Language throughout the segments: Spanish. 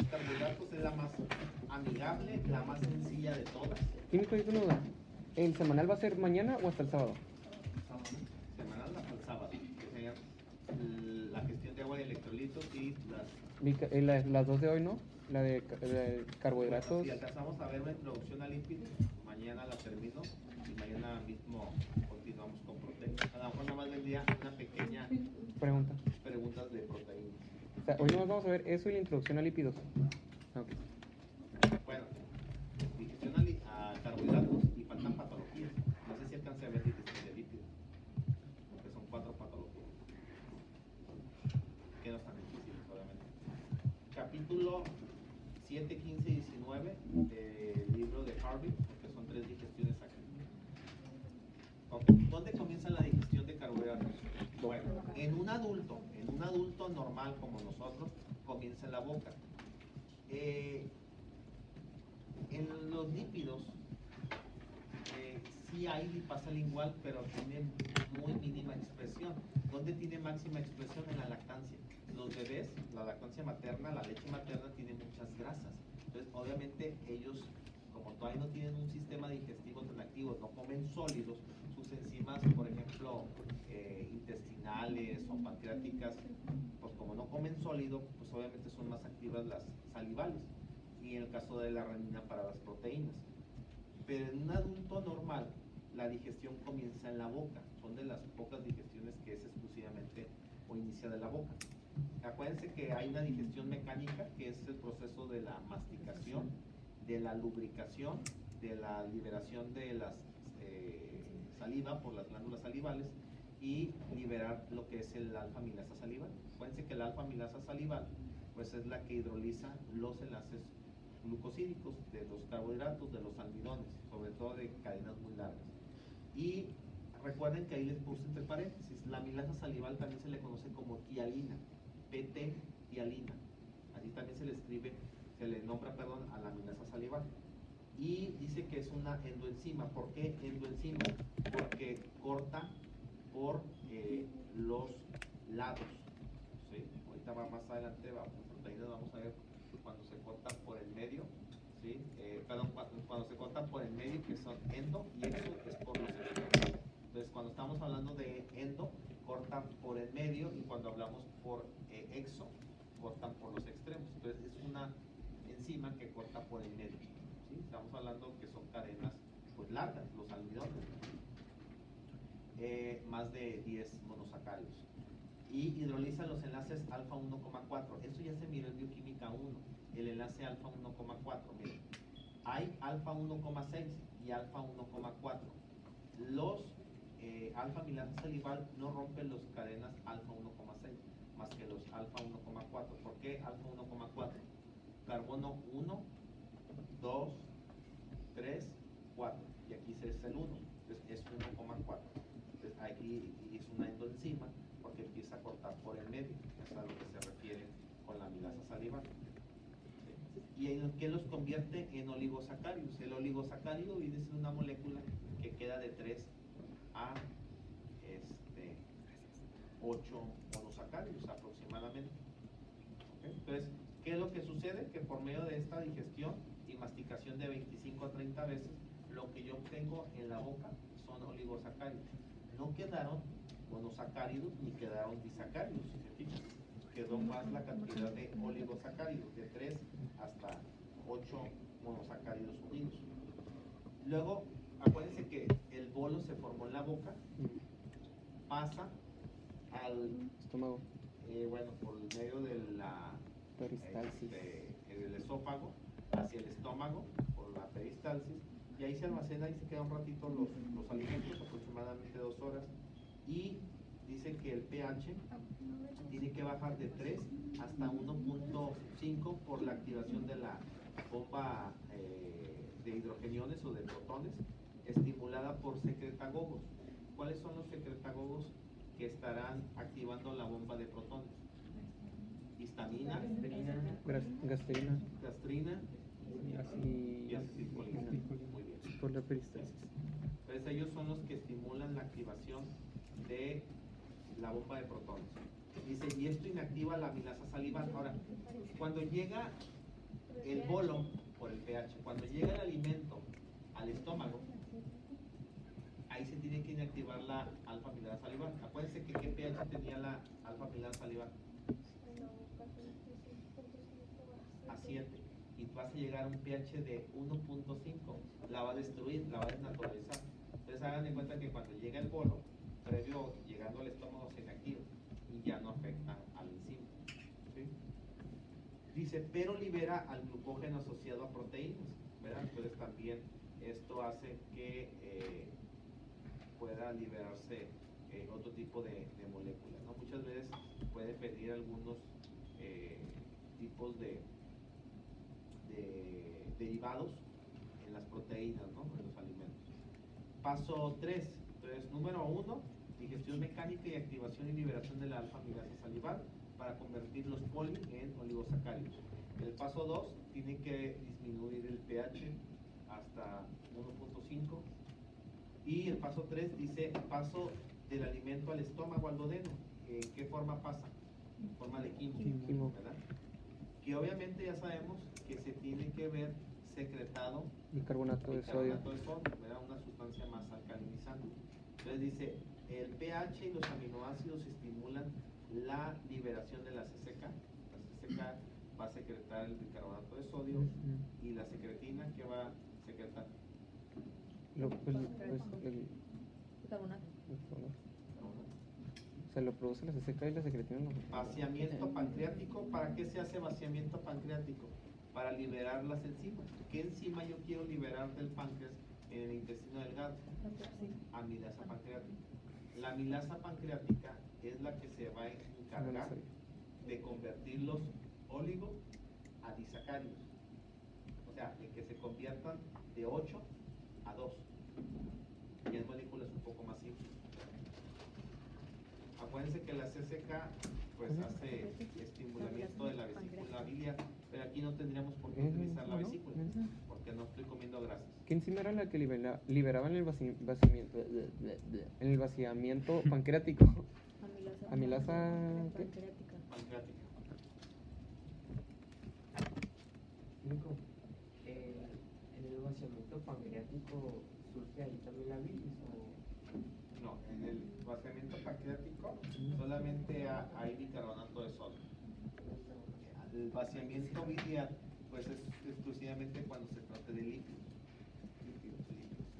carbohidratos es la más amigable, la más sencilla de todas. Químico, yo tengo una duda. ¿El semanal va a ser mañana o hasta el sábado? Semanal hasta el sábado, que sería la gestión de agua y electrolitos y Las dos de hoy, ¿no? La de carbohidratos. Si alcanzamos a ver una introducción a lípidos, mañana la termino y mañana mismo continuamos con proteínas. A lo mejor nada más vendría una pequeña preguntas de proteínas. O sea, hoy nomás vamos a ver eso y la introducción a lípidos. Okay. Bueno, digestión a carbohidratos y faltan patologías. No sé si alcancé a ver digestión de lípidos, porque son 4 patologías que no están difíciles, obviamente. Capítulo 7, 15 y 19 del libro de Harvey, porque son 3 digestiones aquí. Okay. ¿Dónde comienza la digestión de carbohidratos? Bueno, en un adulto normal como nosotros, comienza en la boca. En los lípidos sí hay lipasa lingual, pero tiene muy mínima expresión. ¿Dónde tiene máxima expresión? En la lactancia. Los bebés, la lactancia materna, la leche materna tiene muchas grasas. Entonces, obviamente, ellos, como todavía no tienen un sistema digestivo tan activo, no comen sólidos, sus enzimas, por ejemplo, intestinales o pancreáticas, pues como no comen sólido, pues obviamente son más activas las salivales. Y en el caso de la renina para las proteínas. Pero en un adulto normal, la digestión comienza en la boca. Son de las pocas digestiones que es exclusivamente o inicia de la boca. Acuérdense que hay una digestión mecánica, que es el proceso de la masticación, de la lubricación, de la liberación de las saliva por las glándulas salivales y liberar lo que es el alfa-amilasa salival. Acuérdense que el alfa-amilasa salival pues es la que hidroliza los enlaces glucosídicos de los carbohidratos, de los almidones, sobre todo de cadenas muy largas. Y recuerden que ahí les puse entre paréntesis, la amilasa salival también se le conoce como tialina, PT-tialina. Así también se le escribe, se le nombra, perdón, a la amilasa salival. Y dice que es una endoenzima. ¿Por qué endoenzima? Porque corta por los lados. ¿Sí? Ahorita va más adelante, vamos a ver cuando se corta por el medio, ¿sí? Cuando se corta por el medio, que son endo, y exo es por los extremos. Entonces, cuando estamos hablando de endo, cortan por el medio, y cuando hablamos por exo, cortan por los extremos. Entonces, es una enzima que corta por el medio, ¿sí? Estamos hablando que son cadenas pues largas, los almidones, más de 10 monosacáridos. Y hidroliza los enlaces alfa 1,4. Eso ya se miró en bioquímica 1, el enlace alfa 1,4. Miren, hay alfa 1,6 y alfa 1,4. Los alfa-amilasa salival no rompen las cadenas alfa 1,6, más que los alfa 1,4. ¿Por qué alfa 1,4? Carbono 1, 2, 3, 4. Y aquí es el 1, entonces es 1,4. Entonces aquí es una endoenzima, porque empieza a cortar por el medio, es a lo que se refiere con la amilasa salival. ¿Sí? ¿Y en qué los convierte? En oligosacáridos. El oligosacárido viene siendo una molécula que queda de 3 a 8 monosacáridos aproximadamente. ¿Okay? Entonces, ¿qué es lo que sucede? Que por medio de esta digestión y masticación de 25 a 30 veces, lo que yo obtengo en la boca son oligosacáridos. No quedaron monosacáridos ni quedaron disacáridos, si se fijan. Quedó más la cantidad de oligosacáridos, de 3 hasta 8 monosacáridos unidos. Luego, acuérdense que el bolo se formó en la boca, pasa al estómago, bueno, por el medio de la peristalsis, del esófago hacia el estómago, por la peristalsis, y ahí se almacena y se queda un ratito los alimentos, aproximadamente 2 horas, y dice que el pH tiene que bajar de 3 hasta 1.5 por la activación de la bomba de hidrogeniones o de protones, estimulada por secretagogos. ¿Cuáles son los secretagogos que estarán activando la bomba de protones? Histamina, gastrina y acetilcolina. Muy bien. Por la peristalsis. Entonces ellos son los que estimulan la activación de la bomba de protones. Dice, y esto inactiva la amilasa salival. Ahora, cuando llega el bolo por el pH. Cuando llega el alimento al estómago, ahí se tiene que inactivar la alfa-amilasa salivar. Acuérdense que qué pH tenía la alfa-amilasa salivar. A 7. Y tú vas a llegar a un pH de 1.5. La va a destruir, la va a desnaturalizar. Entonces hagan de cuenta que cuando llega el bolo, previo llegando al estómago se inactiva y ya no afecta al enzima. ¿Sí? Dice, pero libera al glucógeno asociado a proteínas, ¿verdad? Entonces también esto hace que pueda liberarse otro tipo de moléculas, ¿no? Muchas veces puede pedir algunos tipos de derivados en las proteínas, ¿no? En los alimentos. Paso 3. Entonces, número 1, digestión mecánica y activación y liberación de la alfa-amilasa salivar para convertir los poli en oligosacáridos. El paso 2 tiene que disminuir el pH hasta 1.5. Y el paso 3 dice paso del alimento al estómago, al duodeno. ¿En qué forma pasa? En forma de quimo, ¿verdad? Que obviamente ya sabemos que se tiene que ver secretado bicarbonato de sodio, ¿verdad? Una sustancia más alcalinizante. Entonces dice, el pH y los aminoácidos estimulan la liberación de la CCK. La CCK va a secretar el bicarbonato de sodio y la secretina que va a secretar el Bicarbonato. O sea, lo produce la CCK y la secretina no. Vaciamiento pancreático. ¿Para qué se hace vaciamiento pancreático? Para liberar las enzimas. ¿Qué enzima yo quiero liberar del páncreas en el intestino delgado? Amilasa pancreática. La amilasa pancreática es la que se va a encargar de convertir los oligos a disacáridos. O sea, de que se conviertan de 8 a 2. Y en moléculas un poco más simples. Acuérdense que la CCK pues hace estimulamiento de la vesícula biliar, pero aquí no tendríamos por qué utilizar la vesícula, porque no estoy comiendo grasas. ¿Qué enzima era la que liberaba en el vaciamiento pancreático? Amilasa ¿qué? Pancreática. Nico, en el vaciamiento pancreático surge ahí también la bilis o... No, en el vaciamiento pancreático solamente hay bicarbonato de sodio. El vaciamiento biliar pues es exclusivamente cuando se trata de líquidos,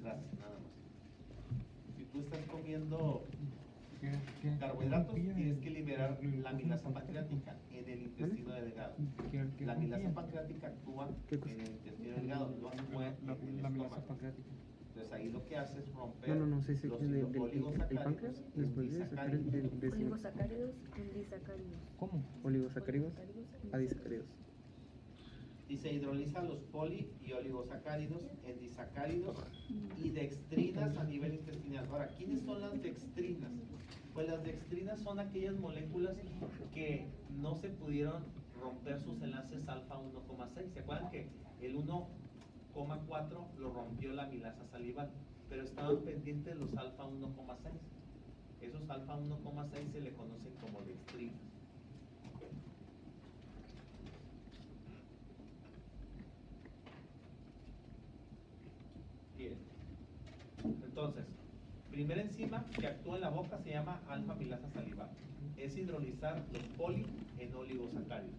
grasas, nada más. Si tú estás comiendo carbohidratos, tienes que liberar la amilasa pancreática en el intestino delgado. La amilasa pancreática actúa en el intestino delgado, no actúa en el estómago. Entonces ahí lo que hace es romper los oligosacáridos en disacáridos. Oligosacáridos en disacáridos. ¿Cómo? Oligosacáridos a disacáridos. Y se hidroliza los poli y oligosacáridos en disacáridos y dextrinas a nivel intestinal. Ahora, ¿quiénes son las dextrinas? Pues las dextrinas son aquellas moléculas que no se pudieron romper sus enlaces alfa 1,6. ¿Se acuerdan que el 1,4 lo rompió la amilasa salival? Pero estaban pendientes los alfa 1,6. Esos alfa 1,6 se le conocen como dextrinas. Bien. Entonces, primera enzima que actúa en la boca se llama alfa-amilasa salivar. Es hidrolizar los poli en oligosacáridos.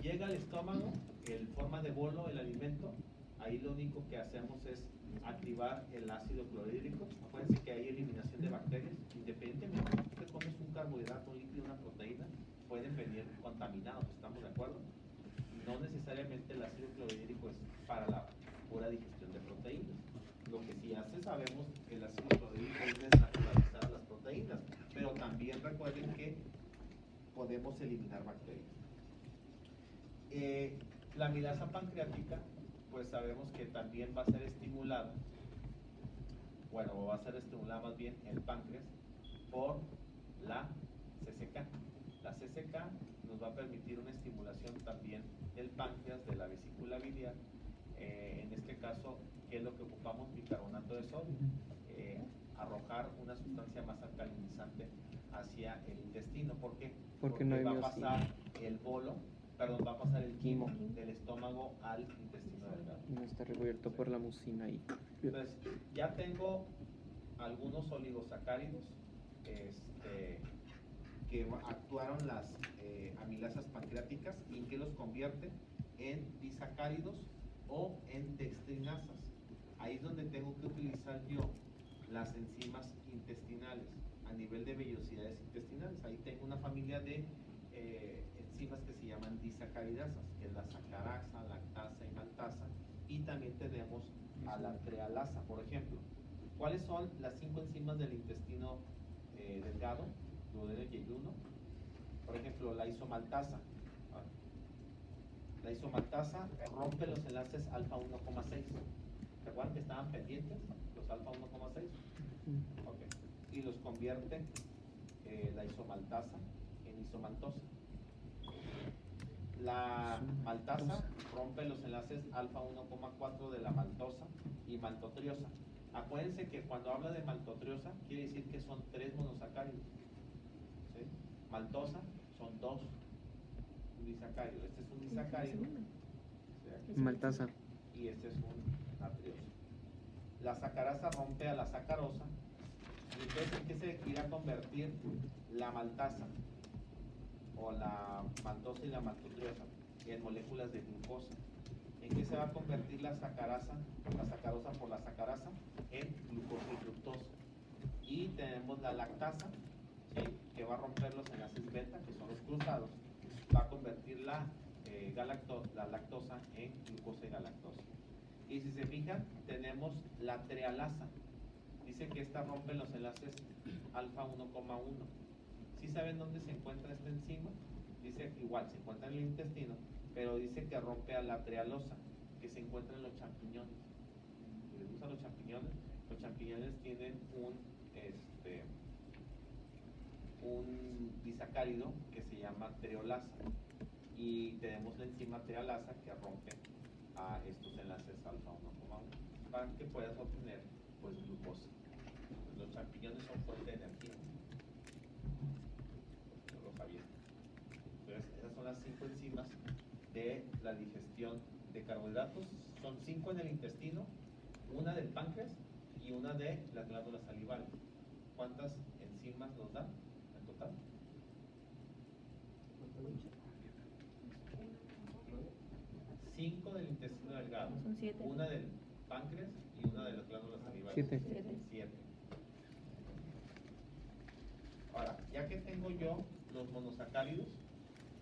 Llega al estómago, en forma de bolo, el alimento. Ahí lo único que hacemos es activar el ácido clorhídrico. Acuérdense que hay eliminación de bacterias. Independientemente de que te comes un carbohidrato, un líquido, una proteína, pueden venir contaminados. ¿Estamos de acuerdo? No necesariamente el ácido clorhídrico es para la pura digestión de proteínas. Lo que sí hace, sabemos que el ácido clorhídrico es desnaturalizar las proteínas, pero también recuerden que podemos eliminar bacterias. La amilasa pancreática, pues sabemos que también va a ser estimulada, bueno, va a ser estimulada más bien el páncreas por la CCK. La CCK nos va a permitir una estimulación también del páncreas, de la vesícula biliar. En este caso, ¿qué es lo que ocupamos? Bicarbonato de sodio. Arrojar una sustancia más alcalinizante hacia el intestino. ¿Por qué? Porque no hay va a miocina. pasar el bolo, perdón, va a pasar el quimo Quimo. del estómago al intestino delgado. No está recubierto por la mucina ahí. Entonces, ya tengo algunos oligosacáridos que actuaron las amilasas pancreáticas y que los convierte en disacáridos o en dextrinasas. Ahí es donde tengo que utilizar yo las enzimas intestinales a nivel de vellosidades intestinales. Ahí tengo una familia de enzimas que se llaman disacaridasas, que es la sacarasa, lactasa y maltasa, y también tenemos a la trealasa, por ejemplo. ¿Cuáles son las 5 enzimas del intestino delgado, duodeno y yeyuno? Por ejemplo, la isomaltasa. La isomaltasa rompe los enlaces alfa 1,6. ¿Se acuerdan que estaban pendientes los alfa 1,6? Ok. Y los convierte la isomaltasa en isomaltosa. La maltasa rompe los enlaces alfa 1,4 de la maltosa y maltotriosa. Acuérdense que cuando habla de maltotriosa quiere decir que son 3 monosacáridos. ¿Sí? Maltosa son 2 disacáridos. Este es un disacárido. ¿Sí? Maltasa. Y este es un natrioso. La sacarasa rompe a la sacarosa. ¿Y entonces en qué se irá a convertir la maltasa? O la maltosa y la maltotriosa, en moléculas de glucosa. ¿En qué se va a convertir la sacarosa por la sacarasa? En glucosa y fructosa. Y tenemos la lactasa, ¿sí? Que va a romper los enlaces beta, que son los cruzados, va a convertir la lactosa en glucosa y galactosa. Y si se fijan, tenemos la trealasa. Dice que esta rompe los enlaces alfa 1,1. ¿Sí saben dónde se encuentra esta enzima? Dice que igual se encuentra en el intestino, pero dice que rompe a la trealosa, que se encuentra en los champiñones. Si les gustan los champiñones tienen un disacárido que se llama treolasa. Y tenemos la enzima trealasa que rompe a estos enlaces alfa 1,1 para que puedas obtener pues glucosa. Los champiñones son fuente de energía. No lo sabía. Entonces, esas son las 5 enzimas de la digestión de carbohidratos. Son 5 en el intestino, una del páncreas y una de las glándulas salivales. ¿Cuántas enzimas nos dan en total? 5 del intestino delgado, Son 7. una del páncreas y una de las glándulas salivales. 7. 7. Ahora, ya que tengo yo los monosacáridos,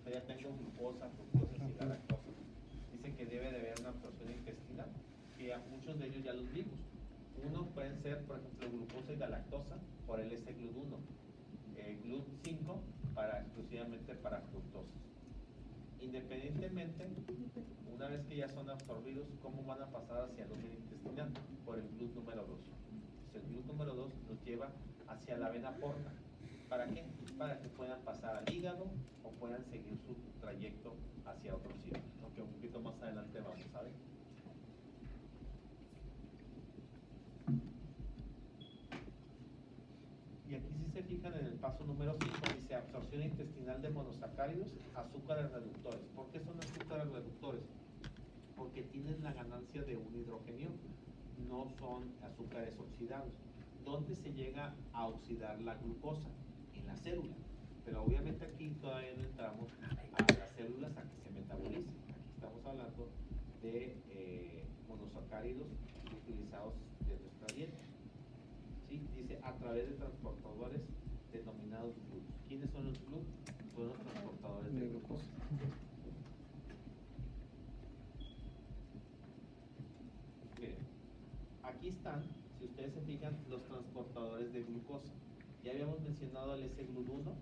ya tengo glucosa, fructosa y galactosa. Dice que debe de haber una absorción intestinal, que a muchos de ellos ya los vimos. Uno pueden ser, por ejemplo, glucosa y galactosa por el S-GLUT1, GLUT5 exclusivamente para fructosa. Independientemente, una vez que ya son absorbidos, ¿cómo van a pasar hacia el útero intestinal? Por el GLUT número 2. Entonces, el GLUT número 2 nos lleva hacia la vena porta. ¿Para qué? Para que puedan pasar al hígado o puedan seguir su trayecto hacia otro sitio, aunque un poquito más adelante vamos a ver. Y aquí si se fijan en el paso número 5 dice absorción intestinal de monosacáridos, azúcares reductores. ¿Por qué son azúcares reductores? Porque tienen la ganancia de un hidrogenio, no son azúcares oxidados. ¿Dónde se llega a oxidar la glucosa? En la célula. Pero obviamente aquí todavía no entramos a las células a que se metabolicen. Aquí estamos hablando de monosacáridos utilizados de nuestra dieta. ¿Sí? Dice a través de transportadores denominados GLUT. ¿Quiénes son los GLUT? Son los transportadores de glucosa. Miren, aquí están, si ustedes se fijan, los transportadores de glucosa. Ya habíamos mencionado el S-GLUT1,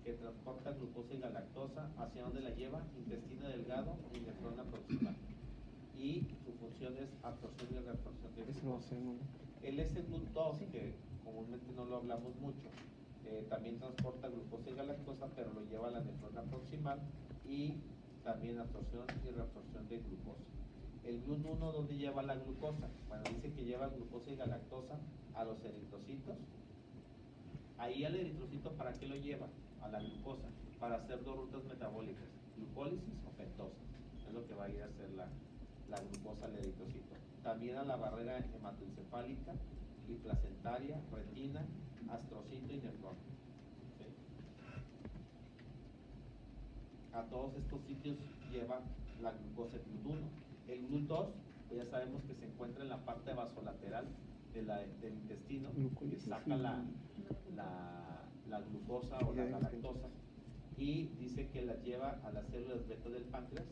que transporta glucosa y galactosa. ¿Hacia dónde la lleva? Intestino delgado y nefrona proximal. Y su función es absorción y reabsorción de Eso lo glucosa. hacemos. El S-GLUT2, que comúnmente no lo hablamos mucho, también transporta glucosa y galactosa, pero lo lleva a la nefrona proximal y también absorción y reabsorción de glucosa. El GLUT1, ¿dónde lleva la glucosa? Bueno, dice que lleva glucosa y galactosa a los eritrocitos. Ahí al eritrocito, ¿para qué lo lleva? A la glucosa, para hacer 2 rutas metabólicas, glucólisis o pentosa. Es lo que va a ir a hacer la glucosa al eritrocito. También a la barrera hematoencefálica y placentaria, retina, astrocito y nefrón. ¿Sí? A todos estos sitios lleva la glucosa GLUT1. El GLUT2, pues ya sabemos que se encuentra en la parte vasolateral del intestino, que Glucólisis saca y- la glucosa o la galactosa y dice que la lleva a las células beta del páncreas.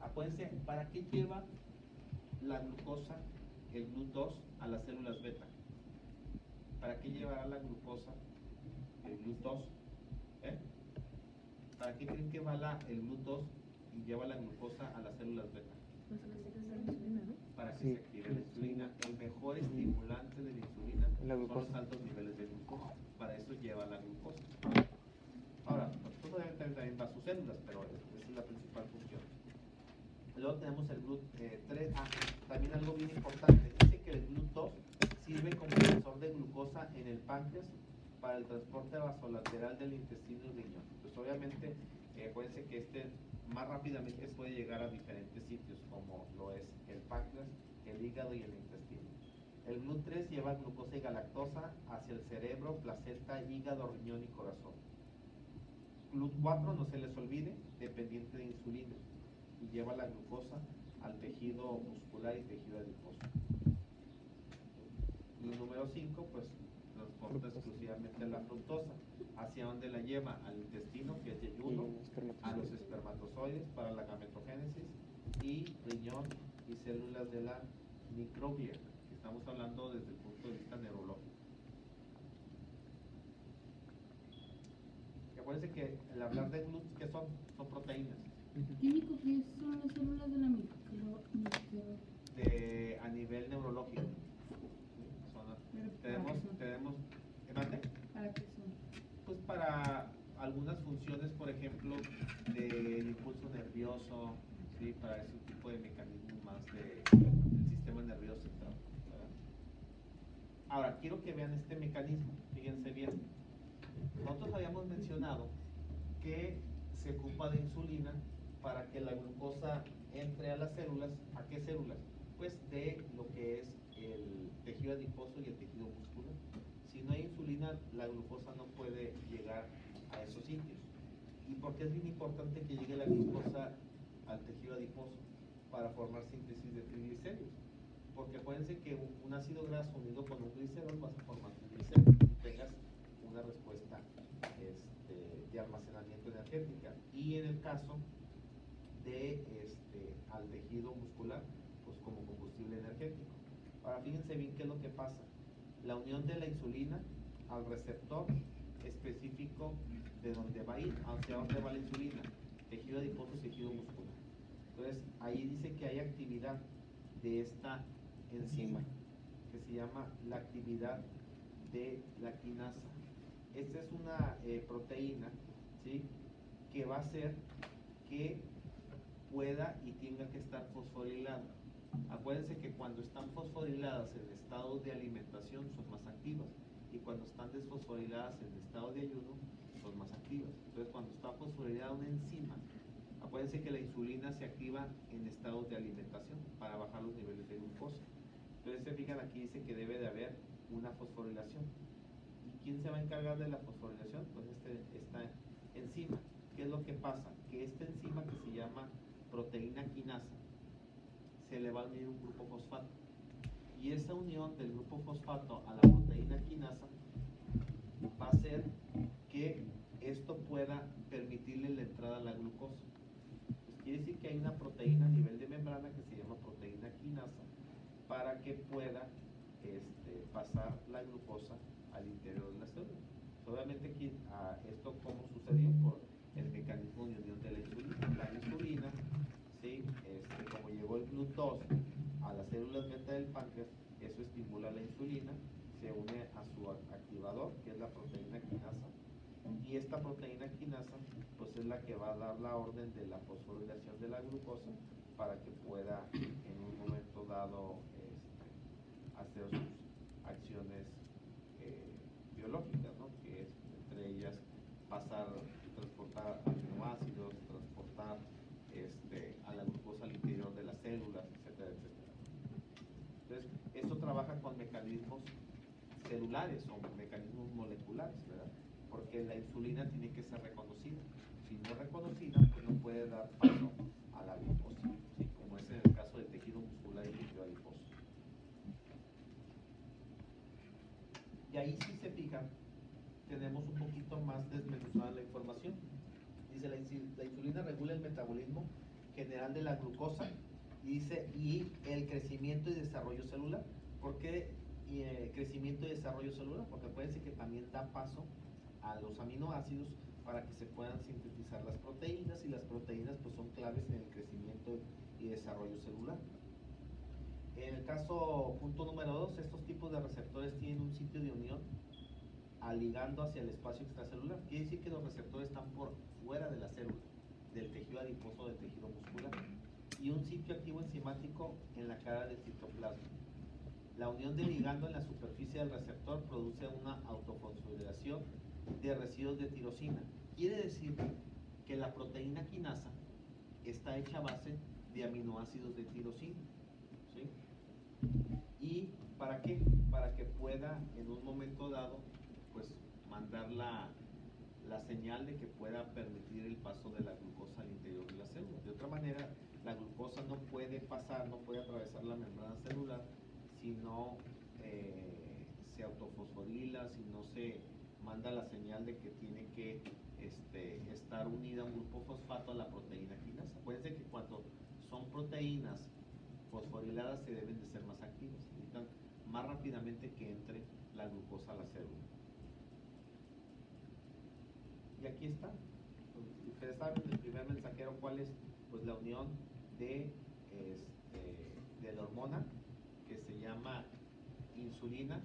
Acuérdense, ¿para qué lleva la glucosa, el GLUT2, a las células beta? ¿Para qué llevará la glucosa, el GLUT2? ¿Eh? ¿Para qué creen que va el GLUT2 y lleva la glucosa a las células beta? Pues se les deja hacer insulina, ¿no? Para que Sí. se active la insulina. El mejor estimulante de la insulina La son los glucosa. altos niveles de glucosa. Para eso lleva la glucosa. Ahora, pues obviamente también va a sus células, pero esa es la principal función. Luego tenemos el GLUT3. También algo bien importante. Dice que el GLUT2 sirve como sensor de glucosa en el páncreas para el transporte vasolateral del intestino y riñón. Pues obviamente, acuérdense que más rápidamente puede llegar a diferentes sitios, como lo es el páncreas, el hígado y el intestino. El GLUT3 lleva glucosa y galactosa hacia el cerebro, placenta, hígado, riñón y corazón. GLUT4, no se les olvide, dependiente de insulina, y lleva la glucosa al tejido muscular y tejido adiposo. Y número 5, pues transporta exclusivamente la fructosa. ¿Hacia dónde la lleva? Al intestino, que es Y yeyuno, un espermatozoide. a los espermatozoides para la gametogénesis, y riñón y células de la microglia, que estamos hablando desde el punto de vista neurológico. Y acuérdense que al hablar de GLUT, ¿qué son? Son proteínas. Químico, ¿qué son las células de la micro? A nivel neurológico. Tenemos, ¿mande? ¿Para qué son? Pues para algunas funciones, por ejemplo, del impulso nervioso, ¿sí? Para ese tipo de mecanismos más del sistema nervioso central, ¿verdad? Ahora, quiero que vean este mecanismo, fíjense bien. Nosotros habíamos mencionado que se ocupa de insulina para que la glucosa entre a las células. ¿A qué células? Pues de lo que es el tejido adiposo y el tejido muscular. Si no hay insulina, la glucosa no puede llegar a esos sitios. ¿Y por qué es bien importante que llegue la glucosa al tejido adiposo? Para formar síntesis de triglicéridos. Porque acuérdense que un ácido graso unido con un glicerol vas a formar triglicéridos y tengas una respuesta de almacenamiento energética. Y en el caso al tejido muscular, pues como combustible energético. Ahora fíjense bien qué es lo que pasa. La unión de la insulina al receptor específico de donde va a ir, hacia dónde va la insulina, tejido adiposo y tejido muscular. Entonces ahí dice que hay actividad de esta enzima que se llama la actividad de la quinasa. Esta es una proteína, ¿sí?, que va a hacer que pueda y tenga que estar fosforilada. Acuérdense que cuando están fosforiladas en estado de alimentación son más activas, y cuando están desfosforiladas en estado de ayuno son más activas. Entonces cuando está fosforilada una enzima, acuérdense que la insulina se activa en estado de alimentación para bajar los niveles de glucosa. Entonces se fijan, aquí dice que debe de haber una fosforilación. ¿Y quién se va a encargar de la fosforilación? Pues esta enzima. ¿Qué es lo que pasa? Que esta enzima, que se llama proteína quinasa, se le va a unir un grupo fosfato. Y esa unión del grupo fosfato a la proteína quinasa va a hacer que esto pueda permitirle la entrada a la glucosa. Pues quiere decir que hay una proteína a nivel de membrana que se llama proteína quinasa para que pueda pasar la glucosa al interior de la célula. Obviamente aquí, esto cómo sucedió por el mecanismo de unión de la insulina. La insulina, ¿sí? Como llegó el GLUT2 a las células beta del páncreas, eso estimula la insulina, se une a su activador, que es la proteína quinasa, y esta proteína quinasa pues es la que va a dar la orden de la fosforilación de la glucosa para que pueda en un momento dado hacer sus acciones biológicas, ¿no? Que es entre ellas transportar aminoácidos, transportar mecanismos celulares o mecanismos moleculares, ¿verdad? Porque la insulina tiene que ser reconocida. Si no es reconocida, pues no puede dar paso a la glucosa, ¿sí? Como es en el caso del tejido muscular y tejido adiposo. Y ahí, si se fijan, tenemos un poquito más desmenuzada la información. Dice, la insulina regula el metabolismo general de la glucosa, y dice, y el crecimiento y desarrollo celular. ¿Por qué crecimiento y desarrollo celular? Porque acuérdense que también da paso a los aminoácidos para que se puedan sintetizar las proteínas, y las proteínas pues son claves en el crecimiento y desarrollo celular. En el caso, punto número 2, estos tipos de receptores tienen un sitio de unión ligando hacia el espacio extracelular. Quiere decir que los receptores están por fuera de la célula, del tejido adiposo o del tejido muscular, y un sitio activo enzimático en la cara del citoplasma. La unión del ligando en la superficie del receptor produce una autofosforilación de residuos de tirosina. Quiere decir que la proteína quinasa está hecha a base de aminoácidos de tirosina, ¿sí? ¿Y para qué? Para que pueda en un momento dado pues mandar la señal de que pueda permitir el paso de la glucosa al interior de la célula. De otra manera, la glucosa no puede pasar, no puede atravesar la membrana celular si no se autofosforila, si no se manda la señal de que tiene que estar unida a un grupo fosfato a la proteína quinasa. Acuérdense que cuando son proteínas fosforiladas se deben de ser más activas, necesitan más rápidamente que entre la glucosa a la célula. Y aquí está. Ustedes saben del primer mensajero cuál es, pues la unión de la hormona que se llama insulina.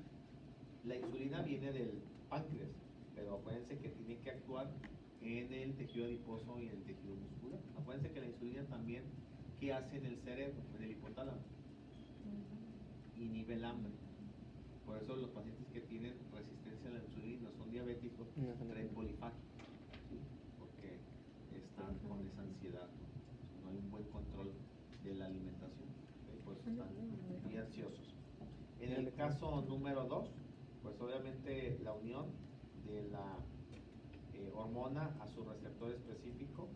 La insulina viene del páncreas, pero acuérdense que tiene que actuar en el tejido adiposo y en el tejido muscular. Acuérdense que la insulina también, ¿qué hace en el cerebro, en el hipotálamo? Inhibe el hambre. Por eso los pacientes que tienen resistencia a la insulina, son diabéticos, traen polifagia, ¿sí? Porque están con esa ansiedad, no hay un buen control de la alimentación, ¿sí? Por eso están muy ansiosos. En el caso número 2, pues obviamente la unión de la hormona a su receptor específico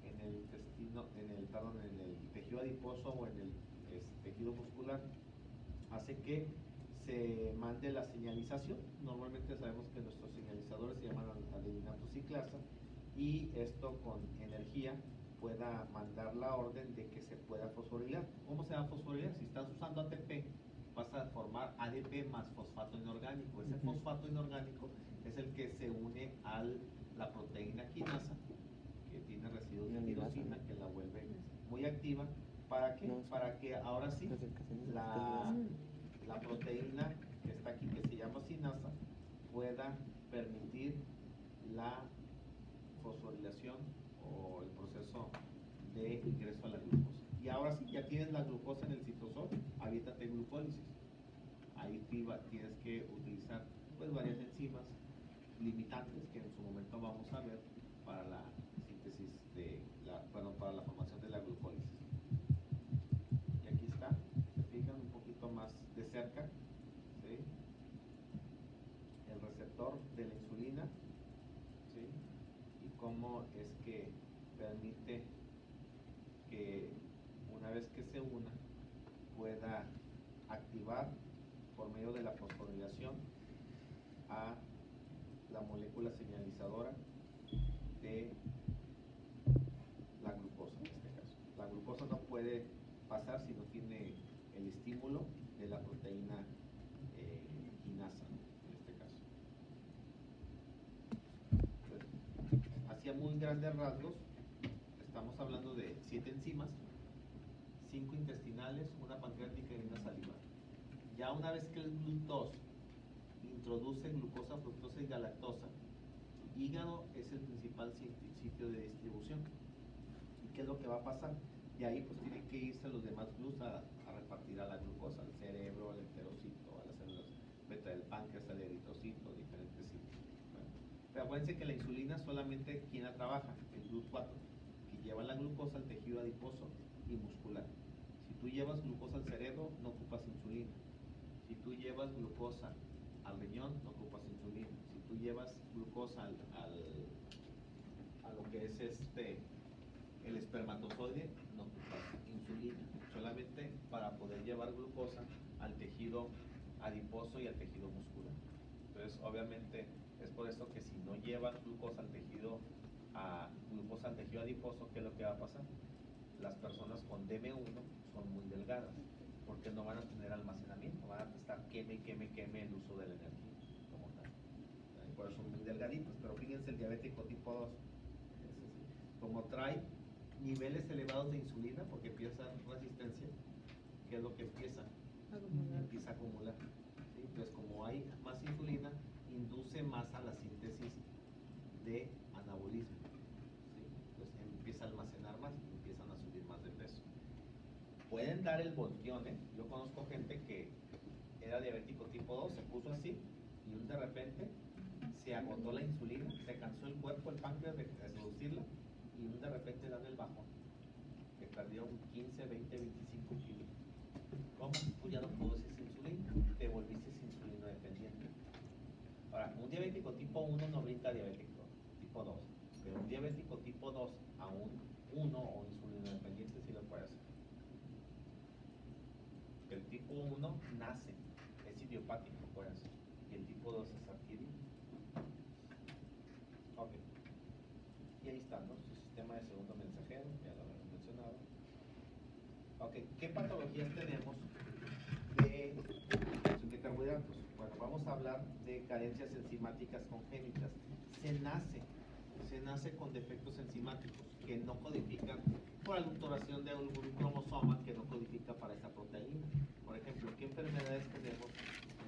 en el intestino, en el tejido adiposo o en el tejido muscular, hace que se mande la señalización. Normalmente sabemos que nuestros señalizadores se llaman adeninato ciclasa, y esto con energía pueda mandar la orden de que se pueda fosforilar. ¿Cómo se va a fosforilar? Si estás usando ATP, vas a formar ADP más fosfato inorgánico. Ese fosfato inorgánico es el que se une a la proteína quinasa, que tiene residuos de tirosina, que la vuelve muy activa. ¿Para qué? Para que ahora sí la proteína que está aquí, que se llama sinasa, pueda permitir la fosforilación o el proceso de ingreso a la glucosa. Y ahora sí, ya tienes la glucosa en el citosol, aviéntate glucólisis. Ahí tienes que utilizar pues varias enzimas limitantes que en su momento vamos a ver para la síntesis para la formación de la glucólisis. Y aquí está, se fijan un poquito más de cerca, ¿sí? El receptor de la insulina, ¿sí? Y cómo es que permite que una vez que se una pueda activar por medio de la fosforilación a la molécula señalizadora de la glucosa en este caso. La glucosa no puede pasar si no tiene el estímulo de la proteína quinasa en este caso. Entonces, hacia muy grandes rasgos, estamos hablando de 7 enzimas, 5 intestinales, una pancreática y una salivar. Ya una vez que el GLUT2 introduce glucosa, fructosa y galactosa, hígado es el principal sitio de distribución. ¿Y qué es lo que va a pasar? Y ahí pues tienen que irse los demás GLUTs a repartir a la glucosa, al cerebro, al enterocito, a las células beta del páncreas, al eritrocito, diferentes sitios. Bueno, pero acuérdense que la insulina solamente quien la trabaja, el GLUT4, que lleva la glucosa al tejido adiposo y muscular. Si tú llevas glucosa al cerebro, no ocupas insulina. Si tú llevas glucosa al riñón, no ocupas insulina. Si tú llevas glucosa a lo que es el espermatozoide, no ocupas insulina. Solamente para poder llevar glucosa al tejido adiposo y al tejido muscular. Entonces, obviamente, es por esto que si no llevas glucosa al tejido adiposo, ¿qué es lo que va a pasar? Las personas con DM1 son muy delgadas, porque no van a tener almacenamiento, van a estar queme el uso de la energía como tal. Por eso son muy delgaditos, pero fíjense el diabético tipo 2, como trae niveles elevados de insulina, porque empieza resistencia, ¿qué es lo que empieza? Empieza a acumular. ¿Sí? Entonces, como hay más insulina, induce más a la síntesis de anabolismo. ¿Sí? Entonces empieza a almacenar más, empiezan a subir más de peso. Pueden dar el volteón, ¿eh? Yo conozco gente que era diabético tipo 2, se puso así y de repente se agotó la insulina, se cansó el cuerpo, el páncreas de producirla y de repente dan el bajón, que perdió 15, 20, 25 kilos. ¿Cómo? Tú ya no produces insulina, te volviste insulino dependiente. Ahora, un diabético tipo 1 no brinca diabético tipo 2, pero un diabético tipo 2 a un 1 o insulino dependiente sí lo puede hacer. El tipo 1 nace, es idiopático, puede hacer, y el tipo 2 es adquirido. Ok. Y ahí está, ¿no? Su sistema de segundo mensajero, ya lo habíamos mencionado. Ok, ¿qué patologías tenemos de carbohidratos? Bueno, vamos a hablar de carencias enzimáticas congénitas. Se nace con defectos enzimáticos que no codifican por alteración de algún cromosoma que no codifica para esa proteína. Por ejemplo, ¿qué enfermedades tenemos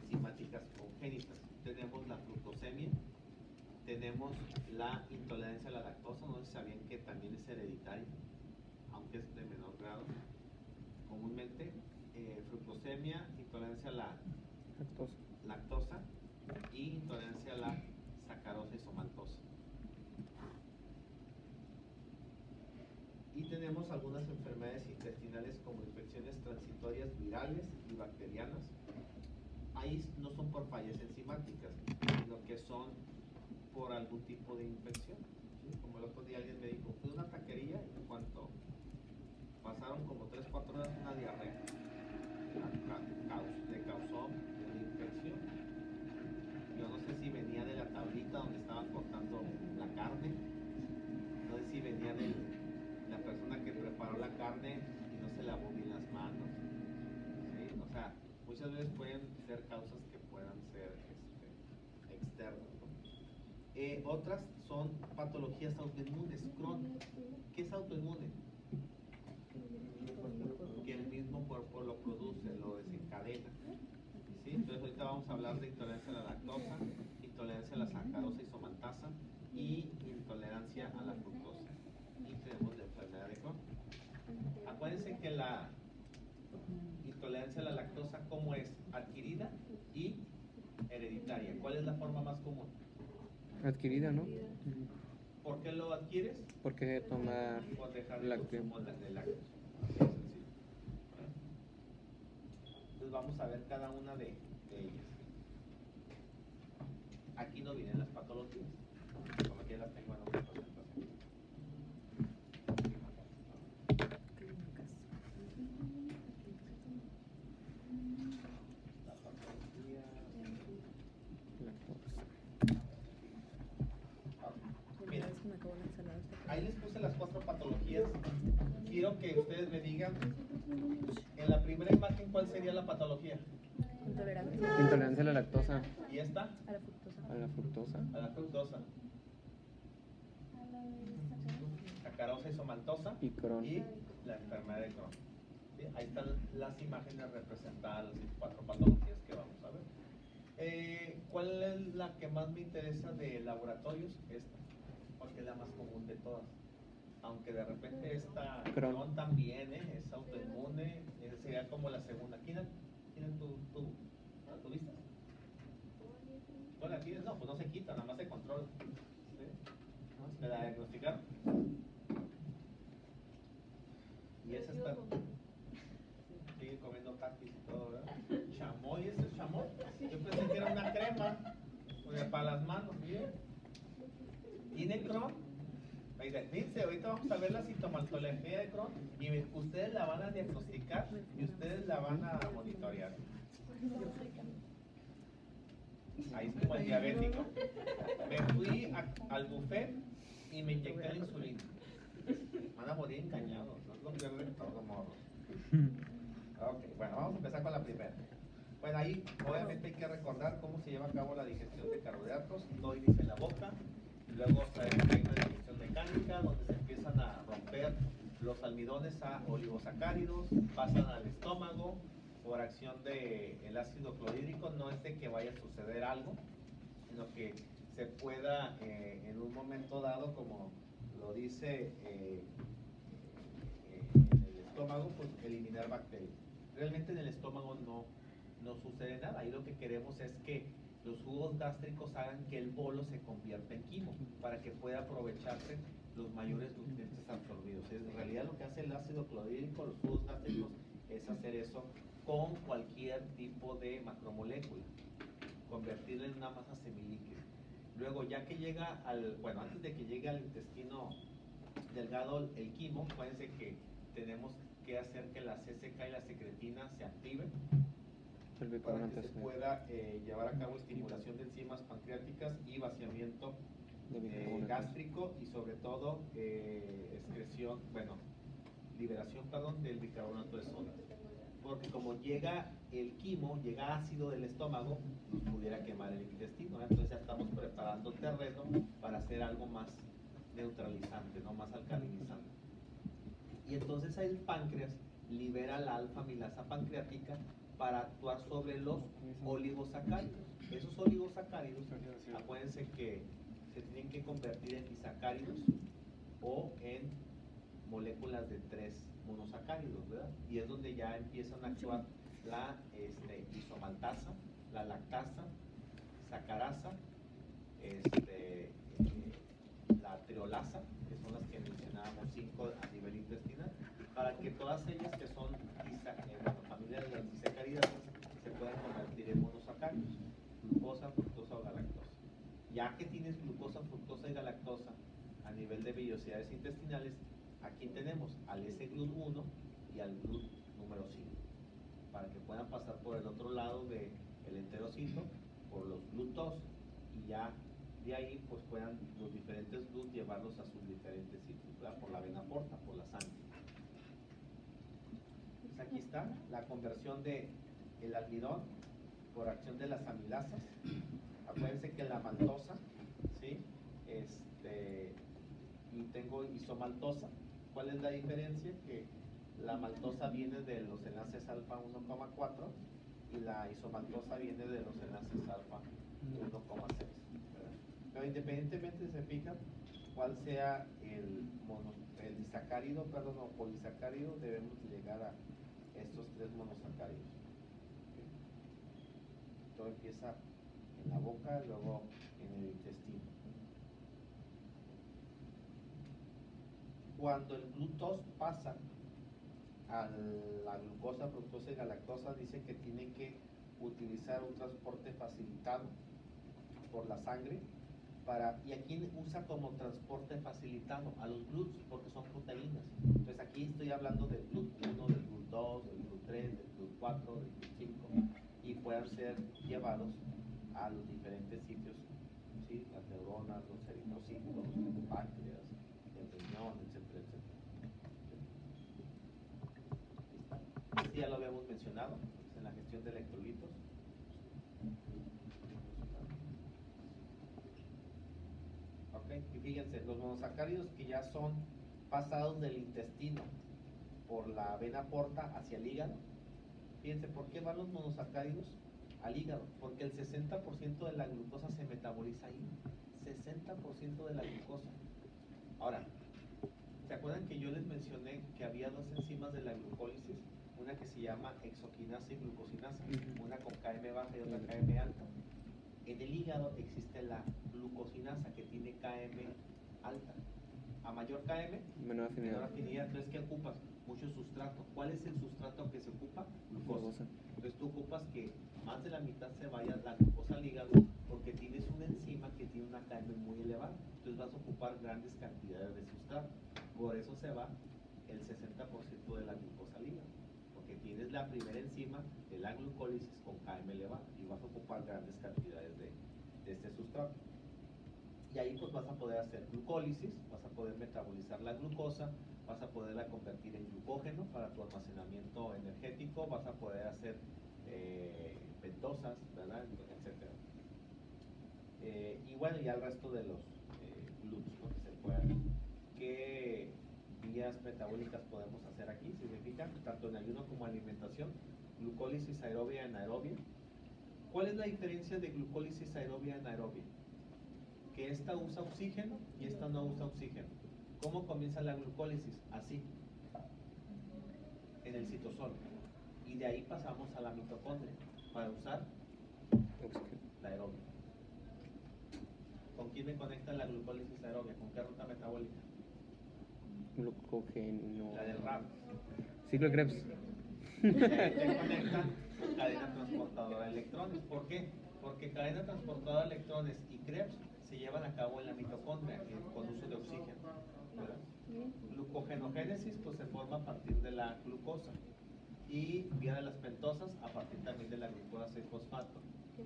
enzimáticas congénitas? Tenemos la fructosemia, tenemos la intolerancia a la lactosa, no sé si sabían que también es hereditaria, aunque es de menor grado. Comúnmente, fructosemia, intolerancia a la lactosa y intolerancia a la sacarosa isomaltosa. Y tenemos algunas enfermedades intestinales como infecciones transitorias virales y bacterianas. Ahí no son por fallas enzimáticas, sino que son por algún tipo de infección. ¿Sí? Como el otro día alguien me dijo, fui a una taquería y en cuanto pasaron como 3-4 horas una diarrea, le causó una infección. Yo no sé si venía de la tablita donde estaban cortando la carne, no sé si venía de la persona que preparó la carne y no se lavó bien las manos. ¿Sí? O sea, muchas veces pueden ser causas que puedan ser externas, ¿no? Otras son patologías autoinmunes. Crohn, ¿qué es autoinmune? Que el mismo cuerpo lo produce, lo desencadena. ¿Sí? Entonces ahorita vamos a hablar de intolerancia a la lactosa, intolerancia a la sacarosa isomaltasa y intolerancia a la fructosa. Y tenemos la enfermedad de Crohn. Acuérdense que la intolerancia a la lactosa, ¿cómo es? Adquirida y hereditaria. ¿Cuál es la forma más común? Adquirida, ¿no? ¿Por qué lo adquieres? Porque toma Por dejar el lácteo. consumo de lácteos. Así de sencillo. Entonces vamos a ver cada una de ellas. Aquí no vienen las patologías, como aquí las tengo en otra presentación. La patología. Miren, ahí les puse las 4 patologías. Quiero que ustedes me digan, en la primera imagen, ¿cuál sería la patología? Intolerancia a la lactosa. ¿Y esta? A la fructosa. A la fructosa. A la fructosa. Sacarosa isomaltosa Y Crohn. y la enfermedad de Crohn. ¿Sí? Ahí están las imágenes representadas, las 4 patologías que vamos a ver. ¿Cuál es la que más me interesa de laboratorios? Esta, porque es la más común de todas. Aunque de repente esta Crohn también es autoinmune, sería como la segunda. ¿Quién tu vista? ¿Tú la tienes? No, pues no se quita, nada más se controla. ¿Sí? ¿Me la diagnosticaron? Y esa está. Sigue comiendo taquis y todo, ¿verdad? Chamoy, ese es las manos, miren. ¿Tiene Crohn? Fíjense, ahorita vamos a ver la sintomatología de Crohn y ustedes la van a diagnosticar y ustedes la van a monitorear. Ahí es como el diabético. Me fui al buffet y me inyecté la insulina. Van a morir engañados, no es lo peor de todo, morros. Ok, bueno, vamos a empezar con la primera. Bueno, ahí obviamente hay que recordar cómo se lleva a cabo la digestión de carbohidratos. Todo inicia en la boca, luego hay una digestión mecánica donde se empiezan a romper los almidones a oligosacáridos, pasan al estómago por acción del ácido clorhídrico. No es de que vaya a suceder algo, sino que se pueda en un momento dado, como lo dice en el estómago, pues eliminar bacterias. Realmente en el estómago no sucede nada. Ahí lo que queremos es que los jugos gástricos hagan que el bolo se convierta en quimo para que pueda aprovecharse los mayores nutrientes absorbidos. En realidad lo que hace el ácido clorhídrico, los jugos gástricos, es hacer eso con cualquier tipo de macromolécula, convertirla en una masa semilíquida. Luego, ya que llega antes de que llegue al intestino delgado el quimo, acuérdense que tenemos que hacer que la CCK y la secretina se activen para que se pueda llevar a cabo estimulación de enzimas pancreáticas y vaciamiento gástrico y sobre todo liberación del bicarbonato de sodio. Porque como llega el quimo, llega ácido del estómago, nos pudiera quemar el intestino, ¿eh? Entonces ya estamos preparando terreno para hacer algo más neutralizante, no más alcalinizante. Y entonces el páncreas libera la alfa-amilasa pancreática para actuar sobre los oligosacáridos. Esos oligosacáridos, acuérdense que se tienen que convertir en disacáridos o en moléculas de 3 monosacáridos, ¿verdad? Y es donde ya empiezan a actuar la isomaltasa, la lactasa, sacarasa, la triolasa, que son las que mencionábamos 5 a nivel intestinal, para que todas ellas que son familias de las disacáridas se puedan convertir en monosacáridos, glucosa, fructosa o galactosa. Ya que tienes glucosa, fructosa y galactosa a nivel de vellosidades intestinales, aquí tenemos al S-GLUT1 y al GLUT número 5, para que puedan pasar por el otro lado del enterocito, por los GLUT2, y ya de ahí pues puedan los diferentes GLUT llevarlos a sus diferentes sitios, ¿verdad? Por la vena porta, por la sangre. Pues aquí está la conversión del almidón por acción de las amilasas. Acuérdense que la maltosa, ¿sí? Y tengo isomaltosa. ¿Cuál es la diferencia? Que la maltosa viene de los enlaces alfa 1,4 y la isomaltosa viene de los enlaces alfa 1,6. Pero independientemente se fija cuál sea el disacárido, o polisacárido, debemos llegar a estos 3 monosacáridos. ¿Okay? Todo empieza en la boca, luego en el intestino. Cuando el GLUT2 pasa a la glucosa, fructosa y galactosa, dice que tiene que utilizar un transporte facilitado por la sangre y aquí usa como transporte facilitado a los GLUTs porque son proteínas. Entonces aquí estoy hablando del GLUT1, del GLUT2, del GLUT3, del GLUT4, del GLUT5 y puedan ser llevados a los diferentes sitios, ¿sí? Las neuronas, los eritrocitos, el páncreas, el riñón, etcétera, etcétera. Este ya lo habíamos mencionado, en la gestión de electrolitos. Okay. Y fíjense, los monosacáridos que ya son pasados del intestino por la vena porta hacia el hígado. Fíjense, ¿por qué van los monosacáridos al hígado? Porque el 60% de la glucosa se metaboliza ahí. 60% de la glucosa. Ahora, ¿se acuerdan que yo les mencioné que había 2 enzimas de la glucólisis? Una que se llama hexoquinasa y glucosinasa, una con KM baja y otra KM alta. En el hígado existe la glucosinasa que tiene KM alta. A mayor KM, menor afinidad. Entonces, ¿qué ocupas? Mucho sustrato. ¿Cuál es el sustrato que se ocupa? Glucosa. Entonces, tú ocupas que más de la mitad se vaya la glucosa al hígado porque tienes una enzima grandes cantidades de sustrato. Por eso se va el 60% de la glucosa al hígado, porque tienes la primera enzima de la glucólisis con Km elevado y vas a ocupar grandes cantidades de este sustrato. Y ahí pues vas a poder hacer glucólisis, vas a poder metabolizar la glucosa, vas a poderla convertir en glucógeno para tu almacenamiento energético, vas a poder hacer pentosas, ¿verdad? Etcétera. Y bueno, ya el resto de los GLUTs, ¿no? Que se puedan. ¿Qué vías metabólicas podemos hacer aquí? Significa tanto en ayuno como alimentación, glucólisis aerobia y anaerobia. ¿Cuál es la diferencia de glucólisis aerobia y anaerobia? Que esta usa oxígeno y esta no usa oxígeno. ¿Cómo comienza la glucólisis? Así, en el citosol. Y de ahí pasamos a la mitocondria para usar la aerobia. ¿Con quién me conecta la glucólisis aerobia? ¿Con qué ruta metabólica? Glucógeno. La del RAB. Ciclo de Krebs. Te conecta cadena transportadora de electrones. ¿Por qué? Porque cadena transportadora de electrones y Krebs se llevan a cabo en la mitocondria con uso de oxígeno, ¿verdad? Glucogenogénesis pues se forma a partir de la glucosa y vía de las pentosas a partir también de la glucosa 6-fosfato.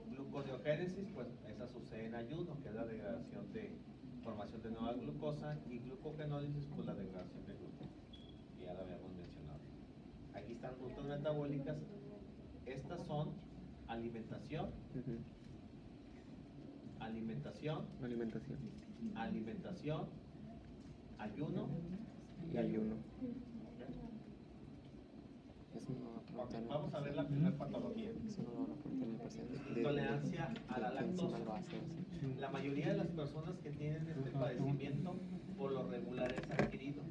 Gluconeogénesis pues esa sucede en ayuno, que es la degradación de formación de nueva glucosa, y glucogenólisis pues la degradación de glucosa, que ya lo habíamos mencionado. Aquí están rutas metabólicas. Estas son alimentación, alimentación, ayuno y ayuno. Ok, vamos a ver la primera patología. Intolerancia a la lactosa. La mayoría de las personas que tienen este padecimiento por lo regular es adquirido,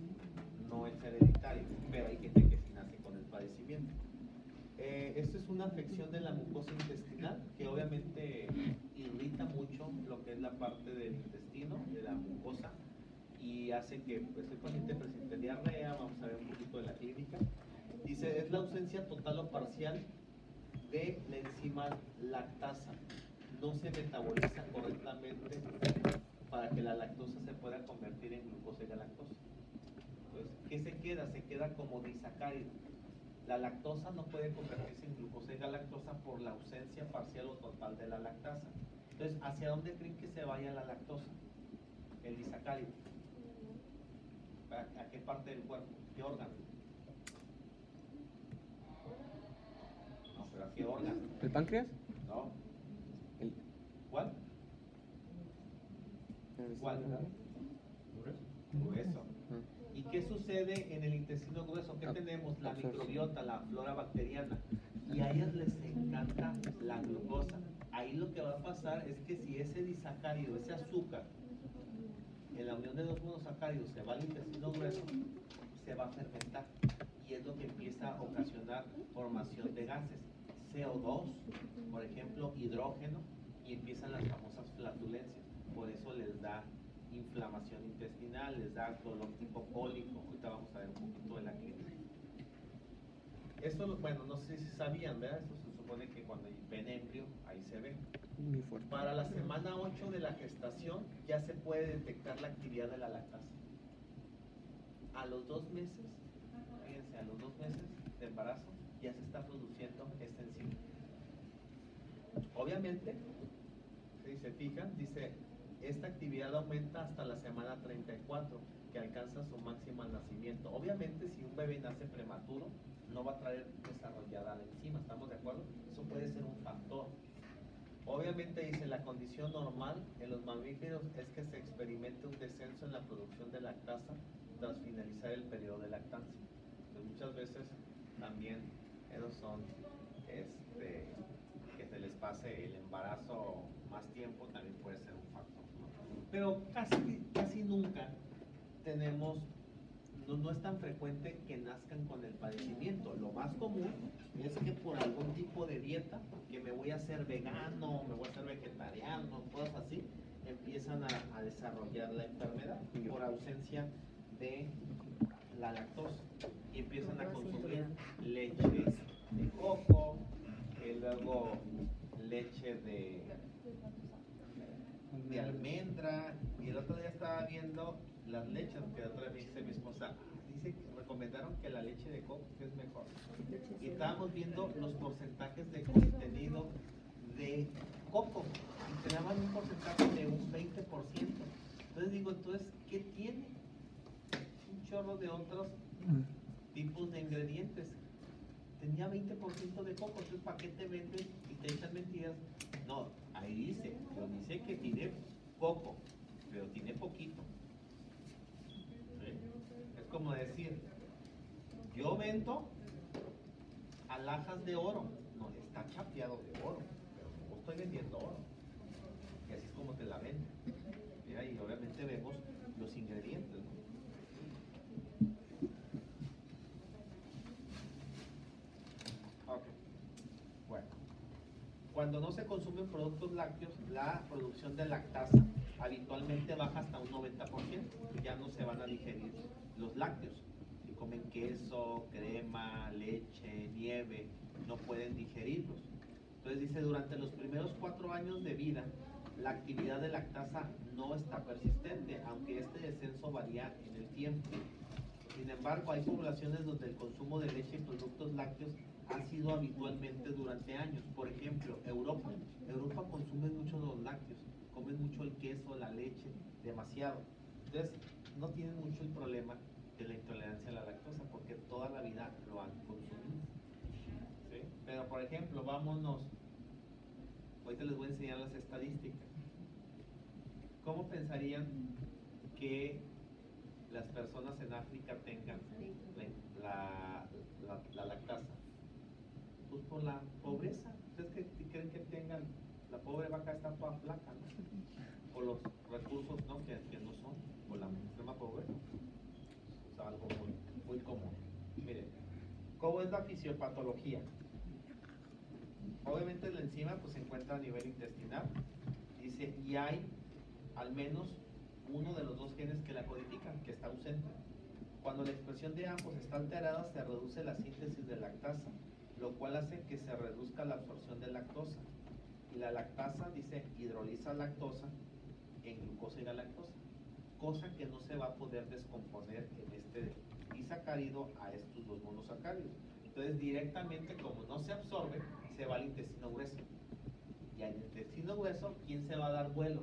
no es hereditario, pero hay gente que sí nace con el padecimiento. Esto es una afección de la mucosa intestinal que obviamente irrita mucho lo que es la parte del intestino, de la mucosa, y hace que pues, el paciente presente diarrea. Vamos a ver un poquito de la clínica. Dice, es la ausencia total o parcial de la enzima lactasa. No se metaboliza correctamente para que la lactosa se pueda convertir en glucosa y galactosa. Entonces, ¿qué se queda? Se queda como disacárido. La lactosa no puede convertirse en glucosa y galactosa por la ausencia parcial o total de la lactasa. Entonces, ¿hacia dónde creen que se vaya la lactosa? El disacárido. ¿A qué parte del cuerpo? ¿Qué órgano? No, pero ¿a qué órgano? ¿El páncreas? No. El... ¿Cuál? ¿Cuál? Grueso. ¿Y qué sucede en el intestino grueso? ¿Qué tenemos? La microbiota, la flora bacteriana. Y a ellas les encanta la glucosa. Ahí lo que va a pasar es que si ese disacárido, ese azúcar, en la unión de dos monosacáridos se va al intestino grueso, se va a fermentar. Y es lo que empieza a ocasionar formación de gases. CO2, por ejemplo, hidrógeno, y empiezan las famosas flatulencias. Por eso les da inflamación intestinal, les da dolor tipo cólico. Ahorita vamos a ver un poquito de la clínica. Esto, bueno, no sé si sabían, ¿verdad? Esto se supone que cuando ven embrión, ahí se ve. Muy fuerte. Para la semana 8 de la gestación ya se puede detectar la actividad de la lactasa. A los 2 meses, fíjense, a los 2 meses de embarazo ya se está produciendo esta enzima. Obviamente, si se fijan, dice, esta actividad aumenta hasta la semana 34, que alcanza su máximo al nacimiento. Obviamente, si un bebé nace prematuro, no va a traer desarrollada la enzima, ¿estamos de acuerdo? Eso puede ser un factor. Obviamente, dice, la condición normal en los mamíferos es que se experimente un descenso en la producción de lactasa tras finalizar el periodo de lactancia. Entonces, muchas veces también esos son que se les pase el embarazo más tiempo, también puede ser un factor, ¿no? Pero casi nunca tenemos, no es tan frecuente que nazcan con el padecimiento. Lo más común es que por algún tipo de dieta, que me voy a hacer vegano, me voy a hacer vegetariano, cosas así, empiezan a desarrollar la enfermedad por ausencia de la lactosa y empiezan a consumir leche de coco, luego leche de de almendra, y el otro día estaba viendo las leches, que otra vez me dice mi esposa, dice que recomendaron que la leche de coco que es mejor. Y estábamos viendo los porcentajes de contenido de coco, y teníamos un porcentaje de un 20%. Entonces digo, entonces, ¿qué tiene? Un chorro de otros tipos de ingredientes. Tenía 20% de coco, entonces ¿para qué te venden y te echan mentiras? No, ahí dice, pero dice que tiene coco, pero tiene poquito. ¿Sí? Es como decir, yo vendo alhajas de oro, no, está chapeado de oro, pero no estoy vendiendo oro. Y así es como te la venden. Mira, y obviamente vemos los ingredientes, ¿no? Ok. Bueno, cuando no se consumen productos lácteos, la producción de lactasa habitualmente baja hasta un 90%, ya no se van a digerir los lácteos. Si comen queso, crema, leche, nieve, no pueden digerirlos. Entonces dice, durante los primeros 4 años de vida, la actividad de lactasa no está persistente, aunque este descenso varía en el tiempo. Sin embargo, hay poblaciones donde el consumo de leche y productos lácteos ha sido habitualmente durante años. Por ejemplo, Europa consume mucho los lácteos, comen mucho el queso, la leche, demasiado. Entonces, no tienen mucho el problema de la intolerancia a la lactosa, porque toda la vida lo han consumido. ¿Sí? Pero, por ejemplo, vámonos, ahorita les voy a enseñar las estadísticas. ¿Cómo pensarían que las personas en África tengan la lactasa? Pues por la pobreza. ¿Ustedes creen que tengan? La pobre vaca está toda flaca, ¿no? Por los recursos, ¿no? que no son, por la extrema pobreza. Es algo muy común. Miren, ¿cómo es la fisiopatología? Obviamente la enzima pues, se encuentra a nivel intestinal. Dice, y hay al menos uno de los dos genes que la codifican, que está ausente. Cuando la expresión de ambos está alterada, se reduce la síntesis de lactasa, lo cual hace que se reduzca la absorción de lactosa. Y la lactasa, dice, hidroliza lactosa en glucosa y galactosa, cosa que no se va a poder descomponer en este disacárido a estos dos monosacáridos. Entonces, directamente, como no se absorbe, se va al intestino grueso. Y al intestino grueso, ¿quién se va a dar vuelo?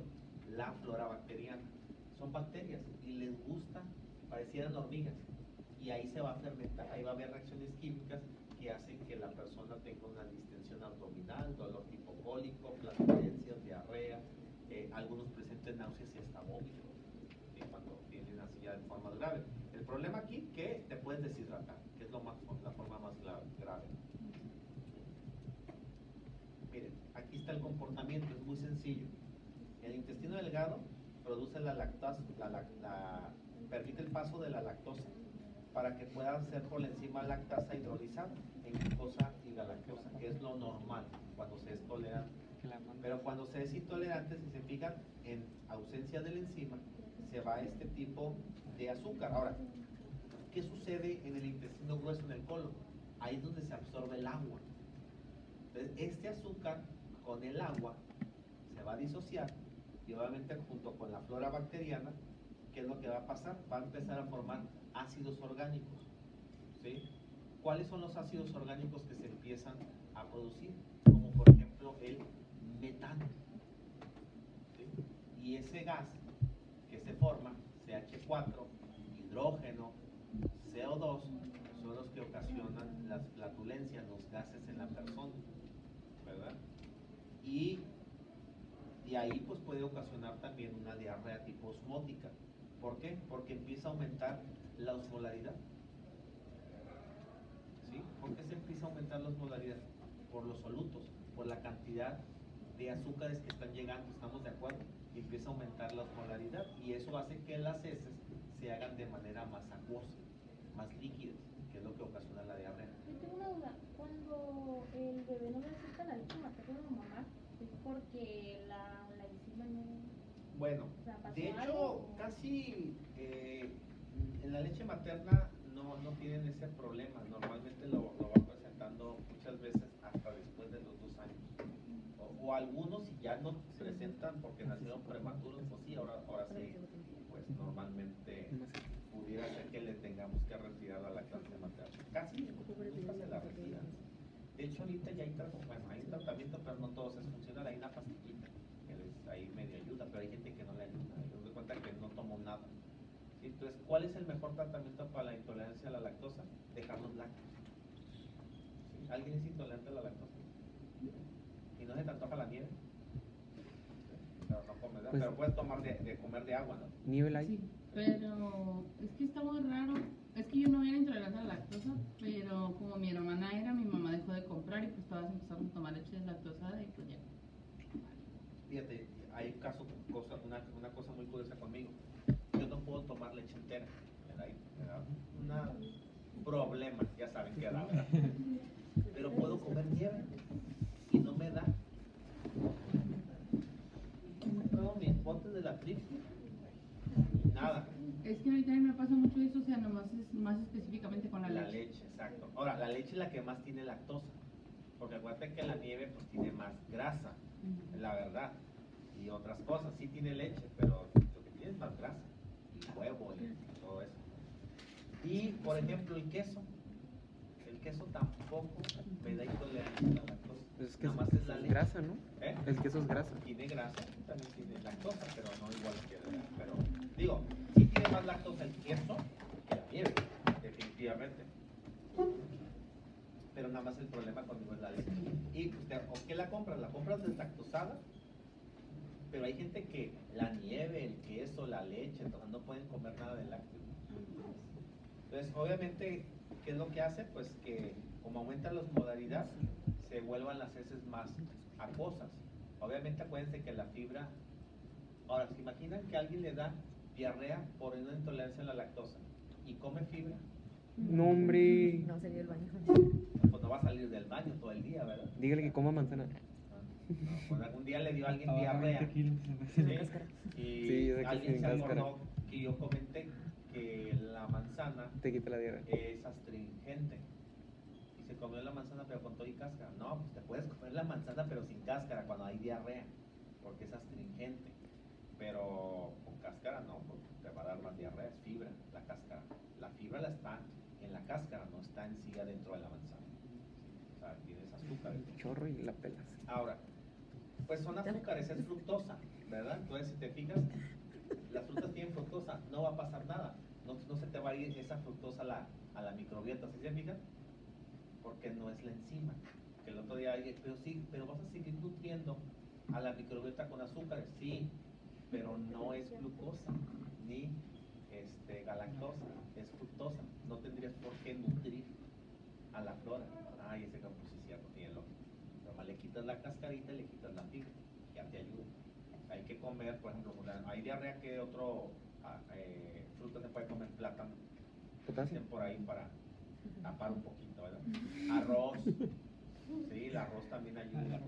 La flora bacteriana. Son bacterias y les gusta, parecieran hormigas. Y ahí se va a fermentar, ahí va a haber reacciones químicas que hacen que la persona tenga una distensión abdominal, dolor tipo cólico, flatulencias, diarrea, algunos presenten náuseas y hasta vómito, ¿sí? Cuando tienen así ya de forma grave. El problema aquí que te puedes deshidratar, que es la forma más grave. Miren, aquí está el comportamiento, es muy sencillo. El intestino delgado produce la lactasa, permite el paso de la lactosa para que pueda ser por la enzima lactasa hidrolizada en glucosa y galactosa, que es lo normal cuando se es tolerante. Pero cuando se es intolerante, si se fijan, en ausencia de la enzima, se va este tipo de azúcar. Ahora, ¿qué sucede en el intestino grueso, en el colon? Ahí es donde se absorbe el agua. Entonces, este azúcar con el agua se va a disociar y obviamente junto con la flora bacteriana, ¿qué es lo que va a pasar? Va a empezar a formar ácidos orgánicos. ¿Sí? ¿Cuáles son los ácidos orgánicos que se empiezan a producir? Como por ejemplo el metano. ¿Sí? Y ese gas que se forma, CH4, hidrógeno, CO2, son los que ocasionan las flatulencias, los gases en la persona, ¿verdad? Y ahí pues puede ocasionar también una diarrea tipo osmótica. ¿Por qué? Porque empieza a aumentar la osmolaridad. ¿Sí? ¿Por qué se empieza a aumentar la osmolaridad? Por los solutos, por la cantidad de azúcares que están llegando, ¿estamos de acuerdo? Y empieza a aumentar la osmolaridad y eso hace que las heces se hagan de manera más acuosa, más líquidas, que es lo que ocasiona la diarrea. Yo tengo una duda, cuando el bebé no necesita la leche materna de mamá, ¿es porque la enzima no? Bueno, O sea, ¿pasó de hecho, algo? casi en la leche materna no tienen ese problema. Normalmente lo va presentando muchas veces hasta después de los 2 años. O algunos si ya no presentan porque nacieron prematuros, pues sí, ahora sí, pues normalmente pudiera ser que le tengamos que retirar la lactancia materna. Casi nunca se la retiran. De hecho, ahorita ya hay, hay un tratamiento, pero no todos es funcional. Hay una pastillita que les, ahí medio ayuda, pero hay gente que no le ayuda. Yo me doy cuenta que no tomó nada. ¿Sí? Entonces, ¿cuál es el mejor tratamiento para la intolerancia a la lactosa? Dejarlos lácteos. ¿Sí? ¿Alguien es intolerante a la lactosa? ¿Y no se te antoja la nieve? Pero no comes, ¿verdad? Pues, pero puedes tomar de comer de agua, ¿no? Nivel ahí. Sí, pero es que está muy raro. Es que yo no era intolerante a la lactosa, pero como mi hermana era, mi mamá dejó de comprar y pues todas empezaron a tomar leche deslactosada y pues ya. Fíjate, hay un caso, una cosa muy curiosa conmigo. Yo no puedo tomar leche entera. Me da un problema, ya saben qué da, ¿verdad? Pero puedo comer nieve y no me da. He comprado mis botes de la triple. Nada. Es que a mí también me pasa mucho eso, o sea, nomás es más específicamente con la La leche. leche, exacto. Ahora, la leche es la que más tiene lactosa. Porque acuérdate que la nieve pues tiene más grasa, la verdad. Y otras cosas, sí tiene leche, pero lo que tiene es más grasa. Y huevo y todo eso. Y, por ejemplo, el queso. El queso tampoco me da intolerancia a la lactosa. Es que Nada más es es la leche. grasa, ¿no? ¿Eh? El queso es grasa. Tiene grasa, también tiene lactosa, pero no igual que pero digo, sí tiene más lactosa el queso que la nieve, definitivamente. Pero nada más el problema conmigo es la leche. Y usted, ¿o qué la compras? ¿La compras deslactosada? Pero hay gente que la nieve, el queso, la leche, entonces no pueden comer nada de lácteo. Entonces, obviamente, ¿qué es lo que hace? Pues que como aumenta la osmolaridad, se vuelvan las heces más acuosas. Obviamente, acuérdense que la fibra. Ahora, ¿se imaginan que a alguien le da diarrea por una intolerancia a la lactosa y come fibra? No, hombre. No se vio el baño. Pues no va a salir del baño todo el día, ¿verdad? Dígale que coma manzana. No, pues algún día le dio a alguien diarrea. kilos. ¿Sí? Cáscara. Y Sí, esa que alguien sin se cáscara. acordó que yo comenté que la manzana Te quita la diarrea. es astringente. Y se comió la manzana pero con todo y cáscara. No, pues te puedes comer la manzana pero sin cáscara cuando hay diarrea, porque es astringente. Pero con cáscara no, porque te va a dar más diarrea, es fibra, la cáscara. La fibra la está en la cáscara, no está en sí adentro de la manzana. ¿Sí? O sea, tienes azúcares. Chorro y la pelas. Ahora, pues son azúcares, es fructosa, ¿verdad? Entonces, si te fijas, las frutas tienen fructosa, no va a pasar nada. No se te va a ir esa fructosa a la microbiota, ¿sí se fijan? Porque no es la enzima. Que el otro día, pero sí, pero vas a seguir nutriendo a la microbiota con azúcares, sí, pero no es glucosa, ni galactosa, es fructosa. No tendrías por qué nutrir a la flora. Ay, ese campo sí es cierto, tiene lógica. Nomás le quitas la cascarita y le quitas la fibra, ya te ayuda. Hay que comer, por ejemplo, hay diarrea, que otro fruta se puede comer, plátano. Potasio. Dicen por ahí para tapar un poquito, ¿verdad? Arroz, sí, el arroz también ayuda.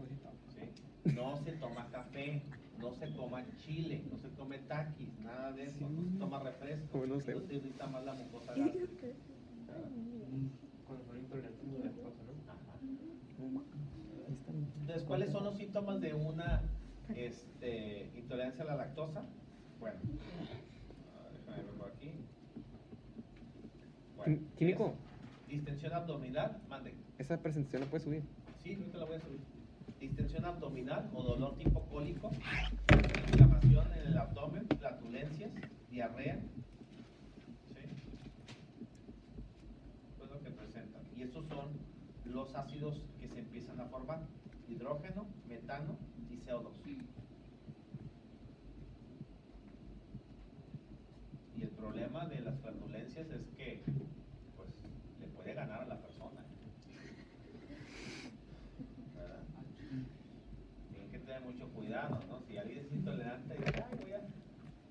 ¿Sí? No se toma café, no se toma chile, no se come taquis, nada de eso, no se toma refresco, Bueno, no sé. no se irrita más la mucosa gástrica. Cuando son intolerantes a la lactosa, ¿no? Ajá. Entonces, ¿cuáles son los síntomas de una intolerancia a la lactosa? Bueno, déjame ver por aquí. Bueno, Químico, es distensión abdominal, mande. esa presentación la puedes subir. Sí, ahorita la voy a subir. Distensión abdominal o dolor tipo cólico, inflamación en el abdomen, flatulencias, diarrea. ¿Sí? Eso es lo que presentan. Y estos son los ácidos que se empiezan a formar: hidrógeno, metano y CO2. Y el problema de las flatulencias es que pues le puede ganar a la persona, ¿verdad? Tienen que tener mucho cuidado, ¿no? Si alguien es intolerante, dice, ay,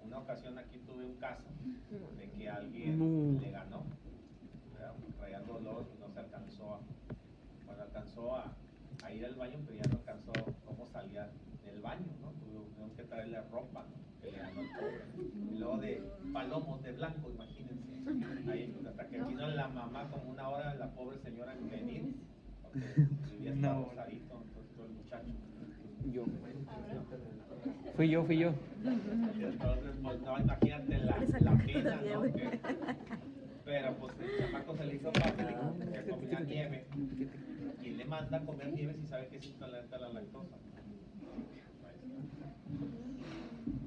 una ocasión aquí tuve un caso de que alguien le ganó, ¿verdad? Traía dolor y no se alcanzó a ir al baño, pero ya no alcanzó cómo salía del baño, ¿no? Tuvimos que traerle ropa, ¿no? Que le ganó el pobre. Y luego de palomos de blanco, imagínense. Ahí, pues, hasta que vino la mamá como una hora, la pobre señora en venir, porque vivía hasta Rosarito, entonces todo el muchacho. Yo. Ahora, Fui yo. Entonces, pues no, imagínate la pena, ¿no? Pero pues el chamaco se le hizo fácil, que comía nieve. ¿Quién le manda a comer nieve si sabe que es intolerante a la lactosa?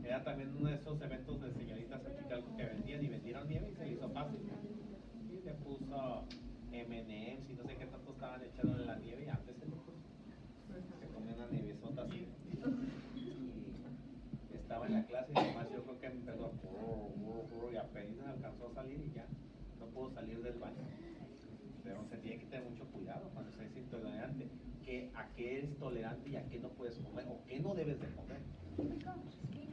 Era también uno de esos eventos de señoritas Xochicalco que vendían y vendieron nieve y se le hizo fácil. Y le puso M&M's y no sé qué tanto estaban echando en la nieve y antes se le puso. Se comió una nievesota así. Y estaba en la clase y además yo creo que empezó y apenas alcanzó a salir y ya no pudo salir del baño. Pero se tiene que tener mucho cuidado cuando se es intolerante, a qué eres tolerante y a qué no puedes comer o qué no debes de comer. y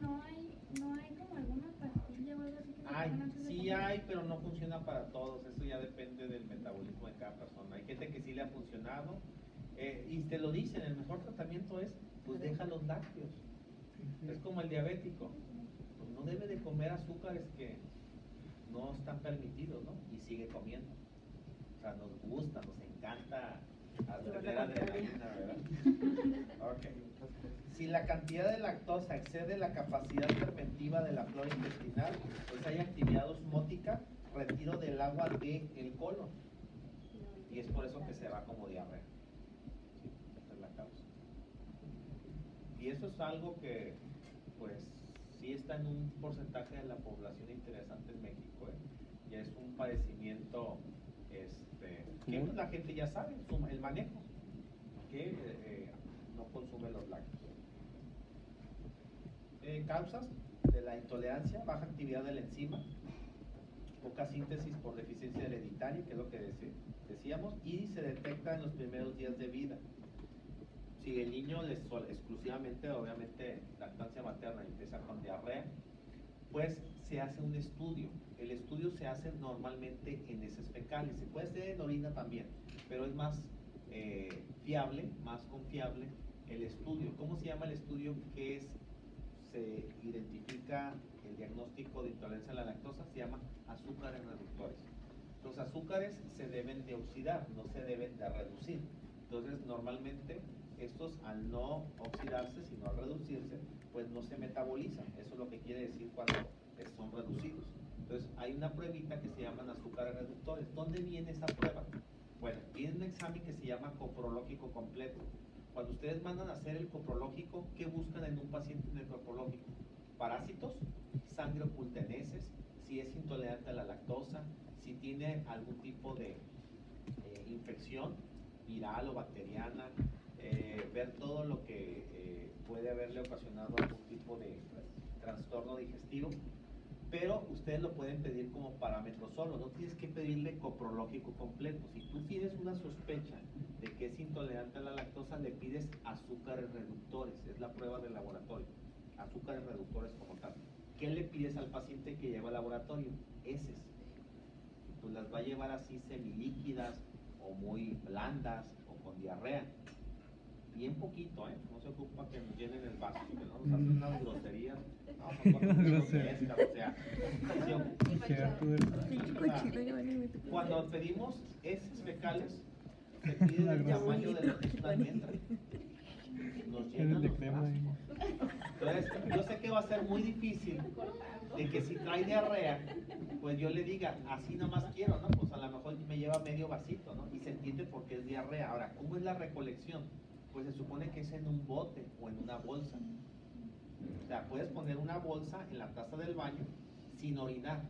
no hay como alguna pastilla o algo así que se Hay, pongan antes de sí comer. hay, pero no funciona para todos. Eso ya depende del metabolismo de cada persona. Hay gente que sí le ha funcionado y te lo dicen, el mejor tratamiento es, pues deja los lácteos. Es como el diabético. Pues no debe de comer azúcares que no están permitidos, ¿no? Y sigue comiendo. O sea, nos gusta, nos encanta tener adrenalina, ¿verdad? Ok. Si la cantidad de lactosa excede la capacidad fermentiva de la flora intestinal, pues hay actividad osmótica, retiro del agua del colon. Y es por eso que se va como diarrea. ¿Sí? Esa es la causa. Y eso es algo que, pues, sí está en un porcentaje de la población interesante en México, ¿eh? Ya es un padecimiento que pues, la gente ya sabe, el manejo, que no consume los lácteos. Causas de la intolerancia: baja actividad de la enzima, poca síntesis por deficiencia hereditaria, que es lo que decíamos, y se detecta en los primeros días de vida. Si el niño exclusivamente, obviamente, lactancia materna y empieza con diarrea, pues se hace un estudio. El estudio se hace normalmente en heces fecales, se puede hacer en orina también, pero es más fiable, más confiable el estudio. ¿Cómo se llama el estudio que se identifica el diagnóstico de intolerancia a la lactosa? Se llama azúcares reductores. Los azúcares se deben de oxidar, no se deben de reducir. Entonces, normalmente estos, al no oxidarse, sino al reducirse, pues no se metabolizan. Eso es lo que quiere decir cuando son reducidos. Entonces, hay una pruebita que se llaman azúcares reductores. ¿Dónde viene esa prueba? Bueno, viene un examen que se llama coprológico completo. Cuando ustedes mandan a hacer el coprológico, ¿qué buscan en un paciente en el coprológico? Parásitos, sangre oculta en heces, si es intolerante a la lactosa, si tiene algún tipo de infección viral o bacteriana, ver todo lo que puede haberle ocasionado algún tipo de trastorno digestivo. Pero ustedes lo pueden pedir como parámetro solo, no tienes que pedirle coprológico completo. Si tú tienes una sospecha de que es intolerante a la lactosa, le pides azúcares reductores, es la prueba del laboratorio, azúcares reductores como tal. ¿Qué le pides al paciente que lleva al laboratorio? Heces. Pues las va a llevar así semilíquidas o muy blandas o con diarrea. Bien poquito, no se ocupa que nos llenen el vaso, que no nos hacen unas groserías. No, son cosas muy grotescas, o sea, cuando pedimos heces fecales, se pide el tamaño de lo que es una almendra. Nos llenan los brazos. Entonces, yo sé que va a ser muy difícil de que si trae diarrea, pues yo le diga, así nomás quiero, ¿no? Pues a lo mejor me lleva medio vasito, ¿no? Y se entiende por qué es diarrea. Ahora, ¿cómo es la recolección? Pues se supone que es en un bote o en una bolsa. O sea, puedes poner una bolsa en la taza del baño sin orinar.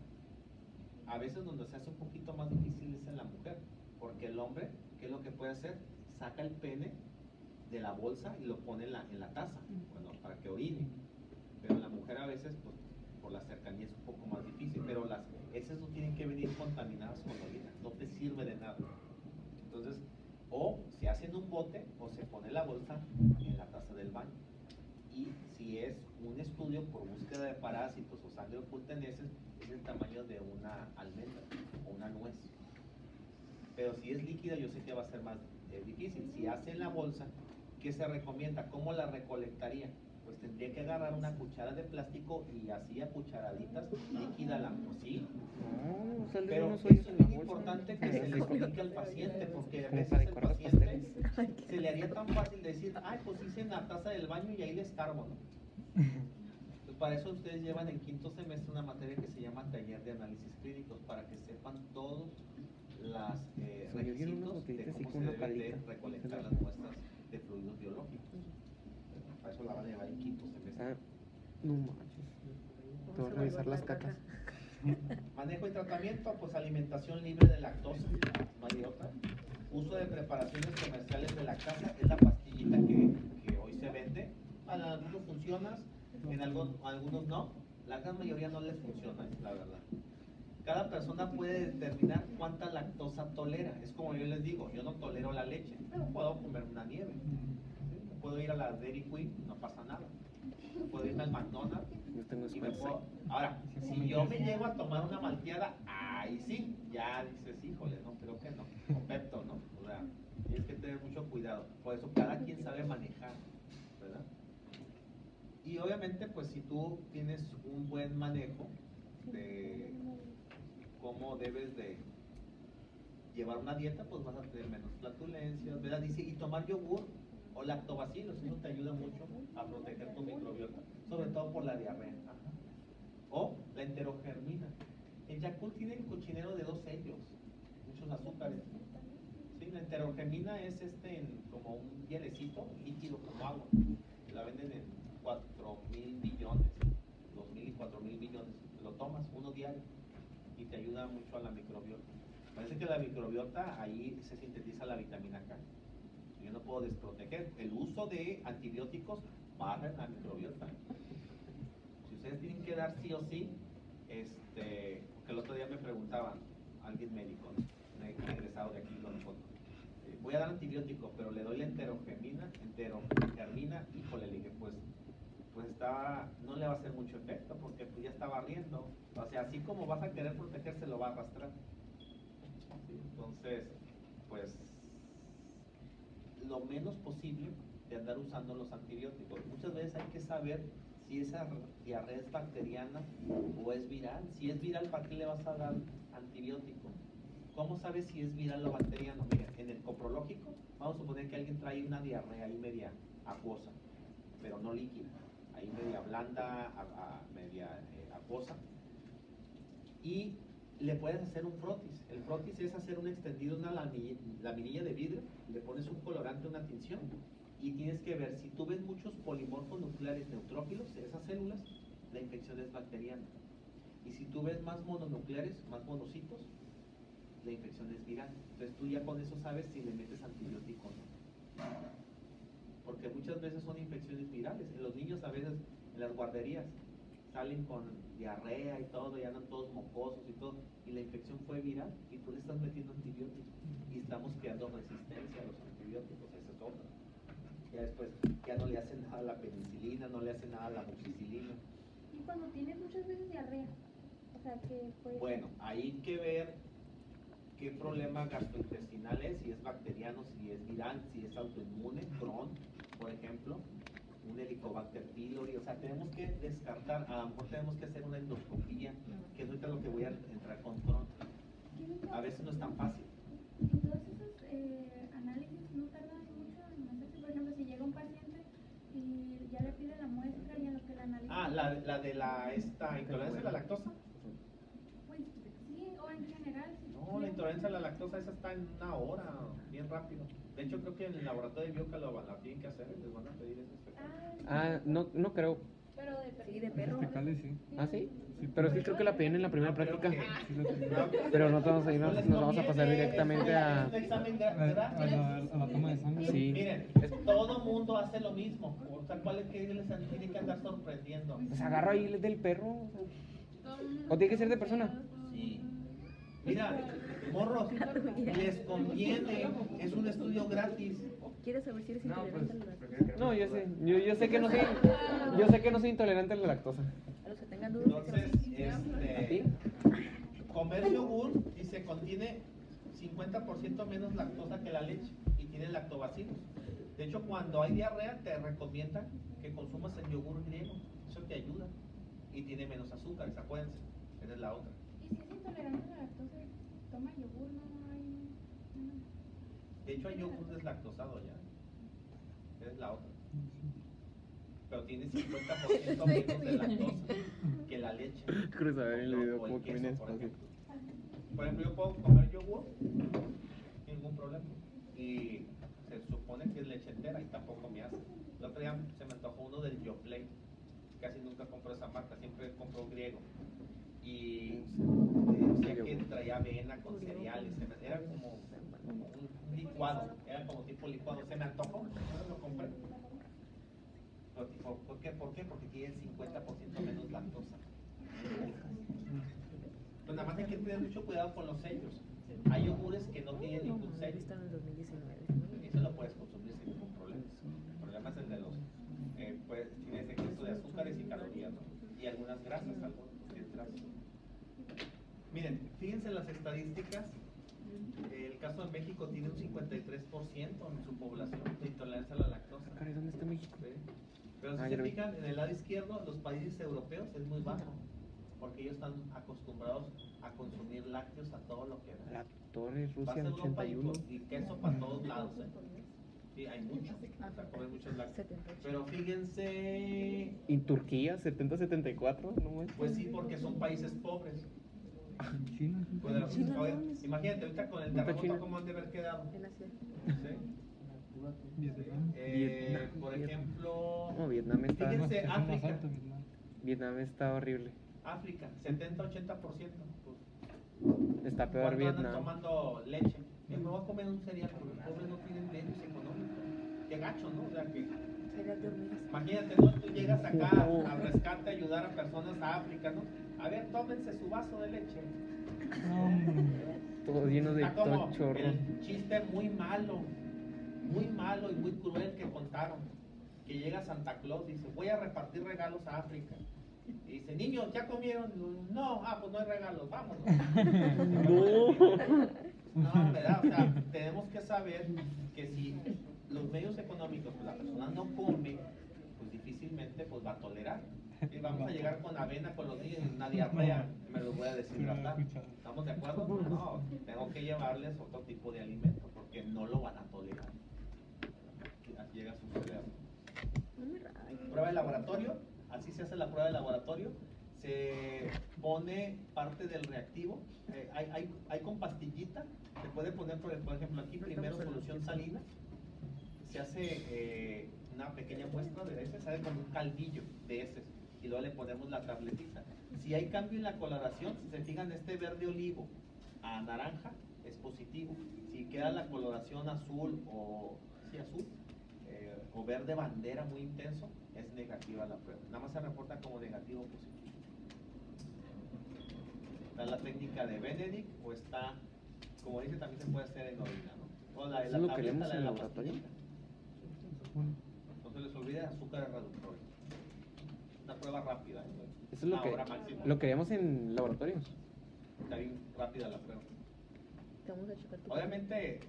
A veces donde se hace un poquito más difícil es en la mujer, porque el hombre, ¿qué es lo que puede hacer? Saca el pene de la bolsa y lo pone en la taza, bueno, para que orine. Pero la mujer a veces, pues, por la cercanía es un poco más difícil, pero las heces no tienen que venir contaminadas con orina, no te sirve de nada. Entonces, o se hace en un bote o se pone la bolsa en la taza del baño. Y si es un estudio por búsqueda de parásitos o sangre oculta en heces, es el tamaño de una almendra o una nuez. Pero si es líquida, yo sé que va a ser más difícil. Si hace en la bolsa, ¿qué se recomienda? ¿Cómo la recolectaría? pues tendría que agarrar una cuchara de plástico y así a cucharaditas líquida pues sí. No, sal de Pero unos eso hoyos es en la bien bolsa. importante que se le explique al paciente, porque a Como veces para el decorar los paciente pasteles. se le haría tan fácil decir, ay, pues hice en la taza del baño y ahí les cargo, ¿no? Pues para eso ustedes llevan en quinto semestre una materia que se llama taller de análisis clínicos, para que sepan todos los Soy yo bien unas requisitos de botellitas así cómo con se una deben de palita. recolectar las muestras de fluidos biológicos. Para eso la van a llevar en quinto semestre. Ah, no manches. Te voy a revisar las cacas. Manejo y tratamiento, pues alimentación libre de lactosa, no hay otra. Uso de preparaciones comerciales de lactasa, es la pastillita que hoy se vende. Para algunos funciona, en algunos no. La gran mayoría no les funciona, la verdad. Cada persona puede determinar cuánta lactosa tolera. Es como yo les digo, yo no tolero la leche, pero puedo comer una nieve. ¿Sí? Puedo ir a la Dairy Queen, no pasa nada. Puedo irme al McDonald's. Yo tengo Y me Spencer. puedo- Ahora, si yo me llego a tomar una malteada, ahí sí, ya dices, híjole, no, creo que no, o Pepto, ¿no? O sea, tienes que tener mucho cuidado. Por eso cada quien sabe manejar, ¿verdad? Y obviamente, pues si tú tienes un buen manejo de cómo debes de llevar una dieta, pues vas a tener menos flatulencias, ¿verdad? Dice, y tomar yogur o lactobacilos, eso te ayuda mucho a proteger tu microbiota, sobre todo por la diarrea. Ajá. O la enterogermina. El Yakult tiene el cochinero de 2 sellos, muchos azúcares. Sí, la enterogermina es como un hielecito líquido como agua. La venden en 4.000 billones, 2.000 y 4.000 billones. Lo tomas uno diario y te ayuda mucho a la microbiota. Parece que la microbiota, ahí se sintetiza la vitamina K. Yo no puedo desproteger. El uso de antibióticos baja la microbiota. Si ustedes tienen que dar sí o sí, porque el otro día me preguntaban, alguien médico, ¿no? Un egresado de aquí, lo dijo, voy a dar antibiótico, pero le doy la enterogermina, híjole, le dije, pues no le va a hacer mucho efecto, porque pues ya está barriendo. O sea, así como vas a querer protegerse, lo va a arrastrar. ¿Sí? Entonces, pues, lo menos posible de andar usando los antibióticos. Muchas veces hay que saber si esa diarrea es bacteriana o es viral. Si es viral, ¿para qué le vas a dar antibiótico? ¿Cómo sabes si es viral o bacteriano? Mira, en el coprológico, vamos a suponer que alguien trae una diarrea ahí media acuosa, pero no líquida, ahí media blanda, media acuosa, y le puedes hacer un frotis. El frotis es hacer un extendido, una laminilla de vidrio, le pones un colorante, una tinción, y tienes que ver, si tú ves muchos polimorfos nucleares neutrófilos, esas células, la infección es bacteriana. Y si tú ves más mononucleares, más monocitos, la infección es viral. Entonces tú ya con eso sabes si le metes antibiótico o no. Porque muchas veces son infecciones virales. En los niños a veces, en las guarderías, salen con diarrea y todo, y andan todos mocosos y todo, y la infección fue viral, y tú le estás metiendo antibióticos, y estamos creando resistencia a los antibióticos, esa es otra. Ya después, ya no le hace nada a la penicilina, no le hace nada a la amoxicilina. Y cuando tienes muchas veces diarrea, o sea que pues... Bueno, hay que ver qué problema gastrointestinal es, si es bacteriano, si es viral, si es autoinmune, Crohn, por ejemplo, un Helicobacter pylori. O sea, tenemos que descartar, a lo mejor tenemos que hacer una endoscopía, que es ahorita lo que voy a entrar con Crohn. A veces no es tan fácil. Y todos esos análisis no tardan mucho en hacerse. Por ejemplo, si llega un paciente y ya le pide la muestra y a lo que la analiza. Ah, la de esta intolerancia a la lactosa. Pues sí, o en general. Si No, la intolerancia a la lactosa esa está en 1 hora, bien rápido. De hecho, creo que en el laboratorio de Bioca la tienen que hacer, les van a pedir ese espectro. No creo. Pero de perro. Sí, de perro. Fecales, sí. ¿Ah, sí? Pero sí creo que la piden en la primera No, creo práctica. que- Pero no vamos a ir, No les nos vamos a conviene, pasar directamente a... es un examen A ¿verdad? la toma de sangre. Sí. Miren, todo mundo hace lo mismo. O sea, ¿cuál es que les tiene que andar sorprendiendo? Pues agarro ahí del perro. ¿O tiene que ser de persona? Sí. Mira, morros, les conviene, es un estudio gratis. ¿Quieres saber si eres No, intolerante pues, a la lactosa? prefiero que No, yo sé. Yo sé que no soy... Yo sé que no soy intolerante a la lactosa. A los que tengan dudas. Entonces, comer yogur, dice, contiene 50% menos lactosa que la leche y tiene lactobacilos. De hecho, cuando hay diarrea, te recomiendan que que consumas el yogur griego, eso te ayuda y tiene menos azúcares, acuérdense, esa es la otra. Y si es intolerante a la lactosa, toma yogur, no hay. De hecho hay yogur deslactosado ya, esa es la otra. Pero tiene 50% menos de lactosa que la leche. Creo saber en el video o el cómo comen queso, por despacio. ejemplo. Por ejemplo, yo puedo comer yogur sin ningún problema. Y se supone que es leche entera y tampoco me hace. El otro día se me antojó uno del Yoplait. Casi nunca compro esa marca, siempre compro griego. Y decía que traía avena con cereales. Era como un licuado, era como tipo licuado. Se me antojó, entonces lo compré. ¿Por qué? Porque tiene 50% menos lactosa. Pues nada más hay que tener mucho cuidado con los sellos. Hay yogures que no tienen ningún sello. Está en el 2019. Eso lo puedes consumir sin ningún problema. El problema es el de los, pues tienes exceso de azúcares y calorías, ¿no? Y algunas grasas, algunas grasas. Miren, fíjense las estadísticas. El caso de México tiene un 53% en su población de intolerancia a la lactosa. Caray, ¿dónde está México? ¿Sí? Pero si Ah, se ya lo vi. fijan, en el lado izquierdo, los países europeos es muy bajo, porque ellos están acostumbrados a consumir lácteos a todo lo que da. La Torre Vas Rusia a en Europa 81. y queso para todos lados, ¿eh? Sí, hay mucho, o sea, comen muchos lácteos. 78. Pero fíjense, ¿En Turquía 70-74? No manches. pues sí, porque son países pobres. China. Pues, China, oye, ¿dónde es? imagínate, ahorita con el ¿No está terremoto, China? ¿cómo han de haber quedado? En Asia. ¿Sí? Vietnam. Por ejemplo, No, Vietnam está, fíjense, Es el más África. alto, Vietnam. Vietnam está horrible. África, 70-80%. Pues, Está peor cuando andan Vietnam. tomando leche. Me voy a comer un cereal porque los pobres no tienen medios económicos. Qué gacho, ¿no? O sea que, Cereal de hormigas. imagínate, ¿no? Tú llegas acá al rescate a ayudar a personas a África, ¿no? A ver, tómense su vaso de leche. No, hombre. Todo lleno de Está como chorro. el chiste muy malo y muy cruel que contaron. Que llega Santa Claus y dice, voy a repartir regalos a África. Y dice, niños, ¿ya comieron? No, pues no hay regalos, vámonos. No, ¿verdad? O sea, tenemos que saber que si los medios económicos, pues la persona no come, pues difícilmente pues va a tolerar. Y vamos a llegar con avena con los niños y una diarrea, me los voy a deshidratar. ¿Estamos de acuerdo? No, tengo que llevarles otro tipo de alimento porque no lo van a tolerar. Así llega a suceder. No me rayes. Prueba de laboratorio, así se hace la prueba de laboratorio. Se pone parte del reactivo, hay con pastillita, se puede poner, por ejemplo, aquí primero solución salina, se hace una pequeña muestra de heces, sale como un caldillo de heces, y luego le ponemos la tabletita. Si hay cambio en la coloración, si se fijan, este verde olivo a naranja es positivo. Si queda la coloración azul o verde bandera muy intenso, es negativa la prueba. Nada más se reporta como negativo o positivo. Está la técnica de Benedict o está, como dice, también se puede hacer en orina, ¿no? O la ¿Eso es lo que tableta, leemos la en de la el laboratorio? pastillita. No se les olvide azúcar reductor. Una prueba rápida. Eso es lo Una que, hora máximo. lo queríamos en laboratorios. Está bien rápida la prueba. Te vamos a checar tu. Obviamente,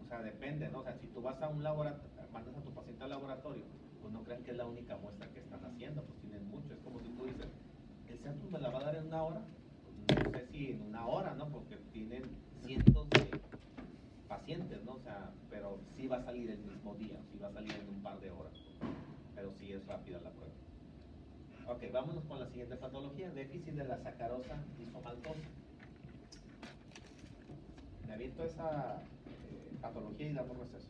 o sea, depende, ¿no? O sea, si tú vas a un laboratorio, mandas a tu paciente al laboratorio, pues no crean que es la única muestra que están haciendo, pues tienen mucho. Es como si tú dices, ¿el centro me la va a dar en una hora? Pues no sé si en una hora, ¿no? Porque tienen cientos de pacientes, ¿no? O sea, pero sí va a salir el mismo día, sí va a salir en un par de horas, pero sí es rápida la prueba. Ok, vámonos con la siguiente patología, déficit de la sacarosa isomaltosa. Me aviento esa patología y damos receso.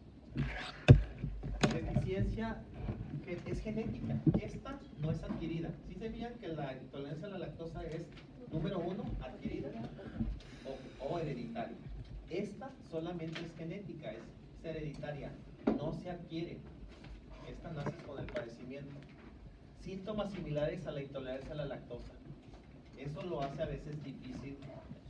Deficiencia que es genética, esta no es adquirida. ¿Sí se fijan que la intolerancia a la lactosa es, número 1, adquirida o hereditaria? Esta solamente es genética, es hereditaria, no se adquiere. Esta nace con el padecimiento. Síntomas similares a la intolerancia a la lactosa. Eso lo hace a veces difícil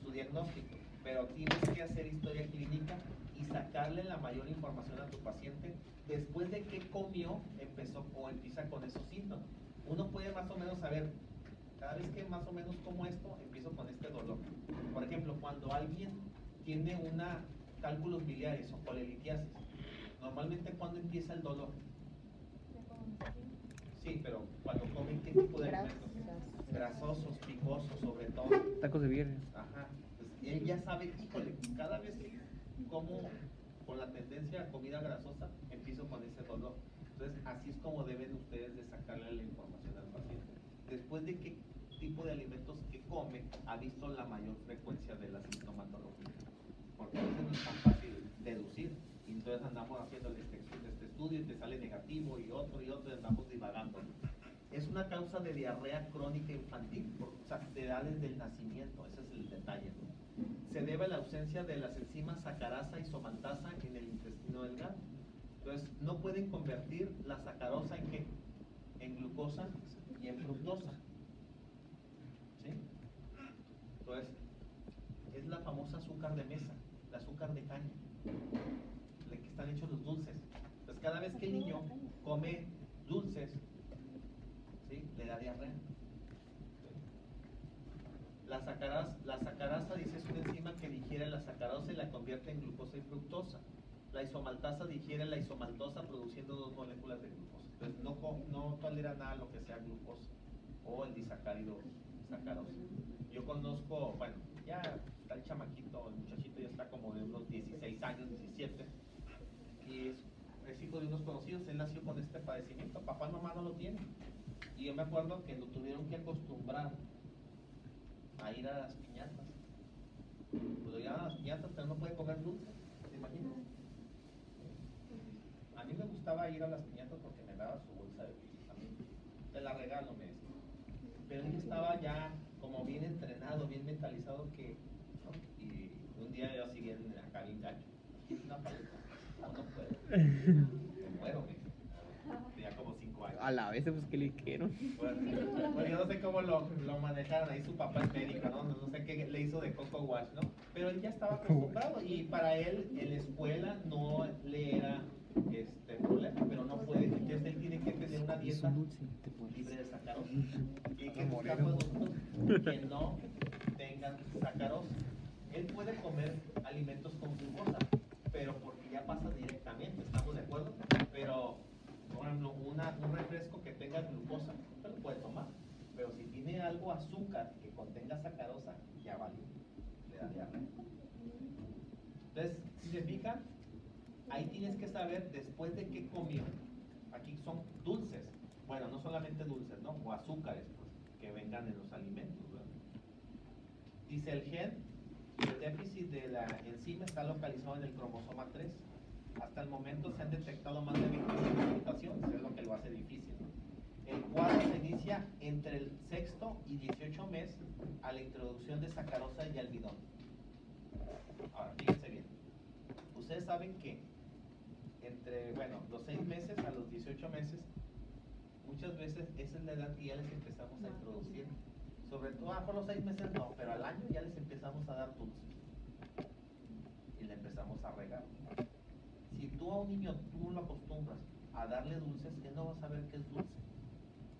su diagnóstico, pero tienes que hacer historia clínica y sacarle la mayor información a tu paciente después de que comió, empezó o empieza con esos síntomas. Uno puede más o menos saber, cada vez que más o menos como esto, empiezo con este dolor. Por ejemplo, cuando alguien tiene cálculos biliares o colelitiasis, normalmente cuando empieza el dolor, Sí, pero cuando comen, ¿qué tipo de Grasas. alimentos? Grasosos, picosos, sobre todo. Tacos de birria. Ajá. Pues él ya sabe, híjole, cada vez que como con la tendencia a comida grasosa, empiezo con ese dolor. Entonces, así es como deben ustedes de sacarle la información al paciente. Después de qué tipo de alimentos que come, ha visto la mayor frecuencia de la sintomatología. Porque a veces no es tan fácil deducir. Y entonces andamos haciendo este estudio y te sale negativo y otro, y andamos divagando. Es una causa de diarrea crónica infantil, o sea, te da desde el nacimiento, ese es el detalle, ¿no? Se debe a la ausencia de las enzimas sacarasa y somaltasa en el intestino delgado. Entonces, no pueden convertir la sacarosa en ¿qué? En glucosa y en fructosa. ¿Sí? Entonces, es la famosa azúcar de mesa, el azúcar de caña, de que están hechos los dulces. Entonces, cada vez que el niño come dulces, ¿sí? Le da diarrea. La sacarasa, dice, es una enzima que digiere la sacarosa y la convierte en glucosa y fructosa. La isomaltasa digiere la isomaltosa produciendo 2 moléculas de glucosa. Entonces no tolera nada lo que sea glucosa o el disacárido sacarosa. Yo conozco, bueno, ya está el chamaquito, el muchachito ya está como de unos 16 años, 17, y es hijo de unos conocidos. Él nació con este padecimiento, papá y mamá no lo tienen. Y yo me acuerdo que lo tuvieron que acostumbrar a ir a las piñatas. Pues lo llevan a las piñatas, pero no puede comer dulce, ¿te imaginas? A mí me gustaba ir a las piñatas porque me daba su bolsa de dulces. A mí te la regalo, me decía. Pero él estaba ya como bien entrenado, bien mentalizado que, ¿no? Y un día yo así bien acá bien gacho. ¿Quieres una paleta? No, no puedo. Me muero, me dice. Tenía como 5 años. A la vez, pues, ¿qué le quiero? Bueno, yo no sé cómo lo manejaron ahí, su papá es médico, ¿no? No sé qué le hizo de coco wash, ¿no? Pero él ya estaba acostumbrado y para él en la escuela no le era problema, pero no puede. Entonces él tiene que tener una dieta libre de sacarosa. Y que buscar productos que no tengan sacarosa. Él puede comer alimentos con glucosa, pero porque ya pasa directamente, ¿estamos de acuerdo? Pero, por ejemplo, un refresco que tenga glucosa, se lo puede tomar. Pero si tiene algo azúcar que contenga sacarosa, ya valió. Le da diarrea. Entonces, si se fijan, ahí tienes que saber después de qué comió. Aquí son dulces. Bueno, no solamente dulces, ¿no? O azúcares, pues, que vengan en los alimentos, ¿verdad? Dice el gen, el déficit de la enzima está localizado en el cromosoma 3. Hasta el momento se han detectado más de 25 mutaciones, es lo que lo hace difícil, ¿no? El cuadro se inicia entre el 6º y 18 mes a la introducción de sacarosa y almidón. Ahora, fíjense bien. Ustedes saben que entre, bueno, los 6 meses a los 18 meses, muchas veces esa es la edad que ya les empezamos a introducir. Sobre todo, por los 6 meses no, pero al año ya les empezamos a dar dulces. Y le empezamos a regar. Si tú a un niño, tú lo acostumbras a darle dulces, él no va a saber qué es dulce.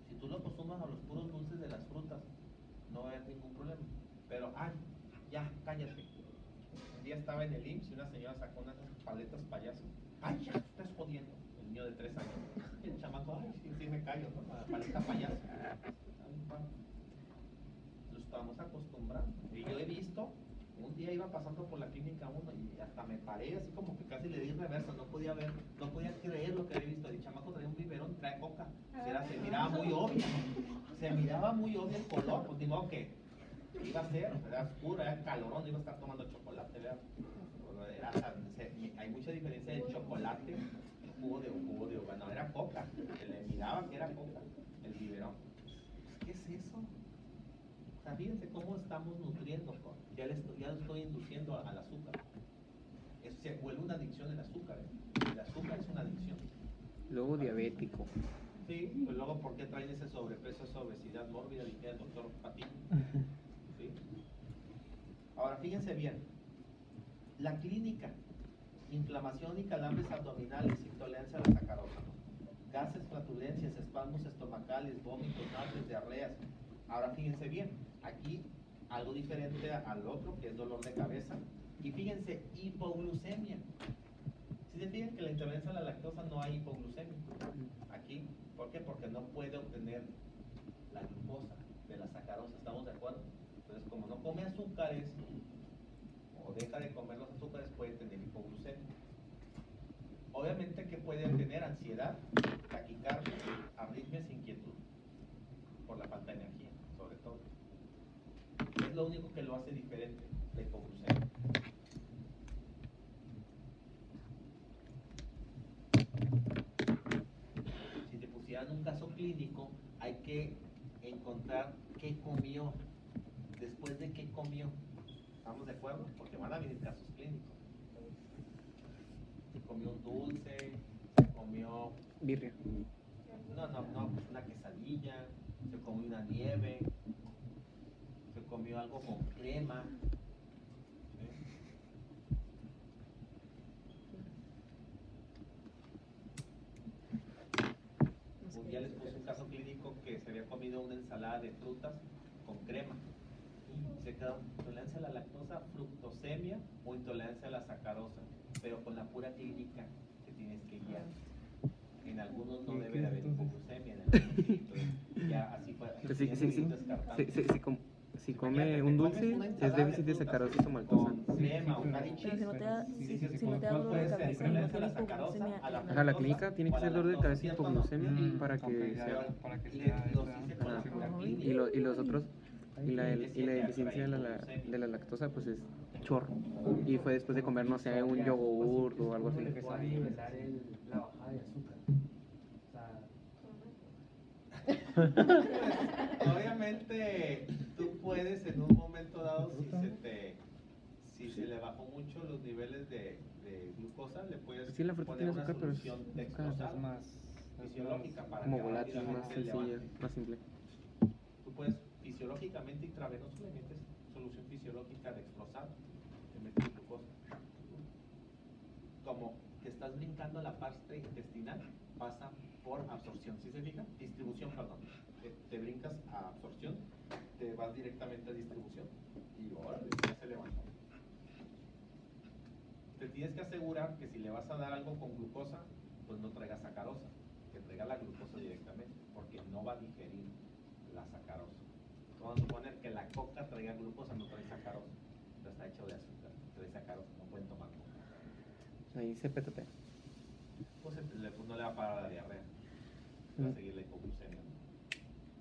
Si tú lo acostumbras a los puros dulces de las frutas, no va a haber ningún problema. Pero, ay, ya, cállate. Un día estaba en el IMSS y una señora sacó unas paletas payaso. Ay, ya, estás jodiendo. El niño de 3 años. Y el chamaco, ay, sí, me callo, ¿no? La paleta payaso. Lo estamos acostumbrando. Y yo he visto, un día iba pasando por la clínica 1 y hasta me paré así como que casi le di reversa, no podía creer lo que había visto. El chamaco traía un biberón, trae coca. Se miraba muy obvio. Se miraba muy obvio el color, pues digo que iba a ser, era oscuro, era calorón, iba a estar tomando chocolate, ¿verdad? Hay mucha diferencia de chocolate y jugo de bueno, era coca, se le miraba que era coca, el biberón. ¿Qué es eso? O sea, fíjense cómo estamos nutriendo, ya lo estoy induciendo al azúcar. Eso se vuelve una adicción el azúcar, ¿eh? El azúcar es una adicción. Luego diabético. Sí, pues luego, ¿por qué traen ese sobrepeso, esa obesidad mórbida? Dice el doctor Patiño. ¿Sí? Ahora, fíjense bien. La clínica, inflamación y calambres abdominales, intolerancia a la sacarosa, gases, flatulencias, espasmos estomacales, vómitos, náuseas, diarreas. Ahora, fíjense bien. Aquí, algo diferente al otro, que es dolor de cabeza. Y fíjense, hipoglucemia. Si se fijan que la intolerancia a la lactosa no hay hipoglucemia. Aquí, ¿por qué? Porque no puede obtener la glucosa de la sacarosa, ¿estamos de acuerdo? Entonces, como no come azúcares o deja de comer los azúcares, puede tener hipoglucemia. Obviamente que puede tener ansiedad, taquicardia, arritmias e inquietud por la falta de energía, sobre todo. Es lo único que lo hace diferente, la hipoglucemia. Si te pusieran un caso clínico, hay que encontrar qué comió, después de qué comió. ¿Estamos de acuerdo? Porque van a venir casos clínicos. Se comió un dulce, se comió... Birria. No, pues una quesadilla, se comió una nieve, se comió algo con crema. Un día les puse un caso clínico que se había comido una ensalada de frutas con crema. Y se quedó intolerancia a la lactosa, fructosemia o intolerancia a la sacarosa, pero con la pura clínica que tienes que guiar. En algunos no ¿Y debe qué de es haber entonces? hipoglucemia, en algunos sí, entonces ya así fue. Si come un dulce, es déficit de sacarosa somaltosa. Con crema o Pero si no te da, Sí, si no te da dolor de cabeza y no tiene hipoglucemia, Ajá, la clínica tiene que ser dolor de cabeza y hipoglucemia para que sea. Para que sea Y los otros, y la deficiencia de la lactosa, pues es chorro. Y fue después de comer, no sé, un yogur o algo así. ¿Cómo le puede nivelar la bajada de azúcar? O sea, Obviamente tú puedes en un momento dado, si se le bajó mucho los niveles de glucosa, le puedes Sí, la fruta poner tiene una azúcar, pero es solución azúcar, dextrosada, es más fisiológica para como que volátil, más rápidamente sencilla, levante. más simple. Tú puedes fisiológicamente intravenoso le metes solución fisiológica dextrosada, le metes glucosa. Como te estás brincando la parte intestinal, pasa por absorción. ¿Sí se fija? Distribución, perdón. Te brincas a absorción, te vas directamente a distribución y ahora ya se levantó. Te tienes que asegurar que si le vas a dar algo con glucosa, pues no traiga sacarosa, que traiga la glucosa directamente, porque no va a digerir la sacarosa. Vamos a suponer que la coca traiga glucosa, no trae sacarosa, pero está hecho de azúcar, trae sacarosa, no pueden tomar coca. Ahí se PTT. Pues no le va a parar la diarrea, va a seguir la hipoglucemia.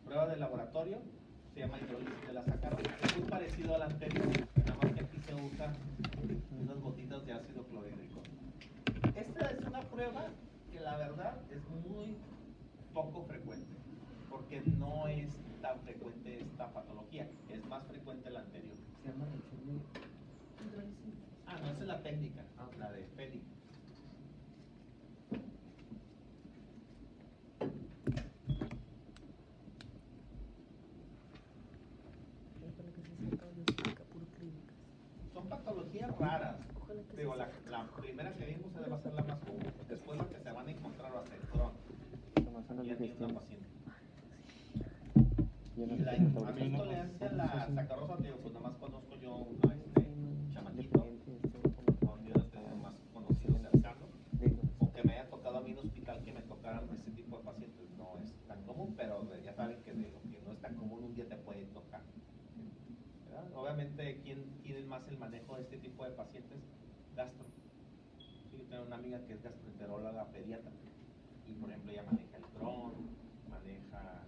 Prueba de laboratorio, se llama hidrólisis de la sacarosa, es muy parecido al anterior, nada más que aquí se usan unas gotitas de ácido clorhídrico. Esta es una prueba que la verdad es muy poco frecuente, porque no es tan frecuente esta patología, es más frecuente la anterior. se llama reacción de hidrólisis. Ah, no, esa es la técnica, la de Félix. Son patologías raras. Digo, la primera que vimos debe ser la más común. Después lo que se van a encontrar va a ser Crohn. Ya tiene una paciente. Y la a mi intolerancia a la sacarosa, digo, pues nada más conozco yo a este chamaquito, con Dios más conocido cercano, o que me haya tocado a mí en hospital que me tocaran ese tipo de pacientes. No es tan común, pero ya saben que de lo que no es tan común un día te puede tocar. ¿Verdad? Obviamente, ¿quién tiene más el manejo de este tipo de pacientes? Gastro. Sí, yo tengo una amiga que es gastroenteróloga pediatra y, por ejemplo, ella maneja el Crohn, maneja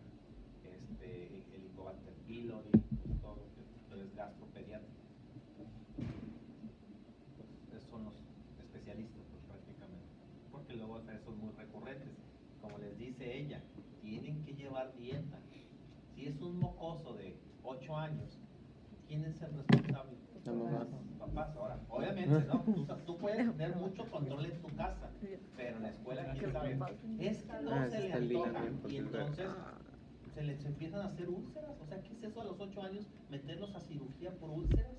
el Helicobacter pylori, todo lo que es gastropediatra. Pues esos son los especialistas, pues, prácticamente, porque luego o sea, son muy recurrentes. Como les dice ella, tienen que llevar dieta. Si es un mocoso de 8 años, ¿quién es el responsable? La mamá. Papás. Ahora, obviamente, ¿no? Tú puedes tener mucho control en tu casa, pero en la escuela, ¿quién sabe? Es que no se le antoja y entonces se les empiezan a hacer úlceras. O sea, ¿qué es eso a los 8 años? Meterlos a cirugía por úlceras,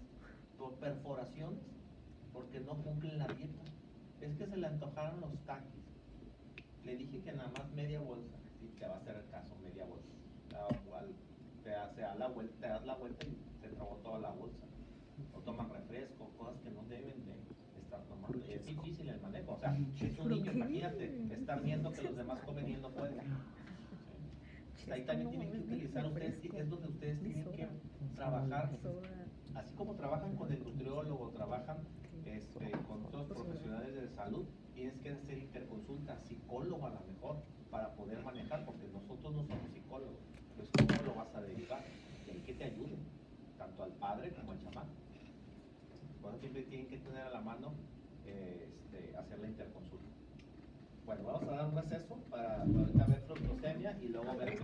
por perforaciones, porque no cumplen la dieta. Es que se le antojaron los taquis. Le dije que nada más media bolsa, y te va a hacer el caso, media bolsa. Te das la vuelta y se trabó toda la bolsa. O toman refresco, cosas que no deben de estar tomando. Y es difícil el manejo. O sea, es un niño, imagínate, estar viendo que los demás comen y él no puede. Ahí también tienen que utilizar ustedes, es donde ustedes tienen que trabajar, así como trabajan con el nutriólogo, trabajan con otros profesionales de salud, tienes que hacer interconsulta, psicólogo a lo mejor, para poder manejar, porque nosotros no somos psicólogos, pues cómo lo vas a derivar, y hay que te ayuden, tanto al padre como al chamán. Por eso siempre tienen que tener a la mano hacer la interconsulta. Bueno, vamos a dar un receso para ahorita ver fructosemia y luego ver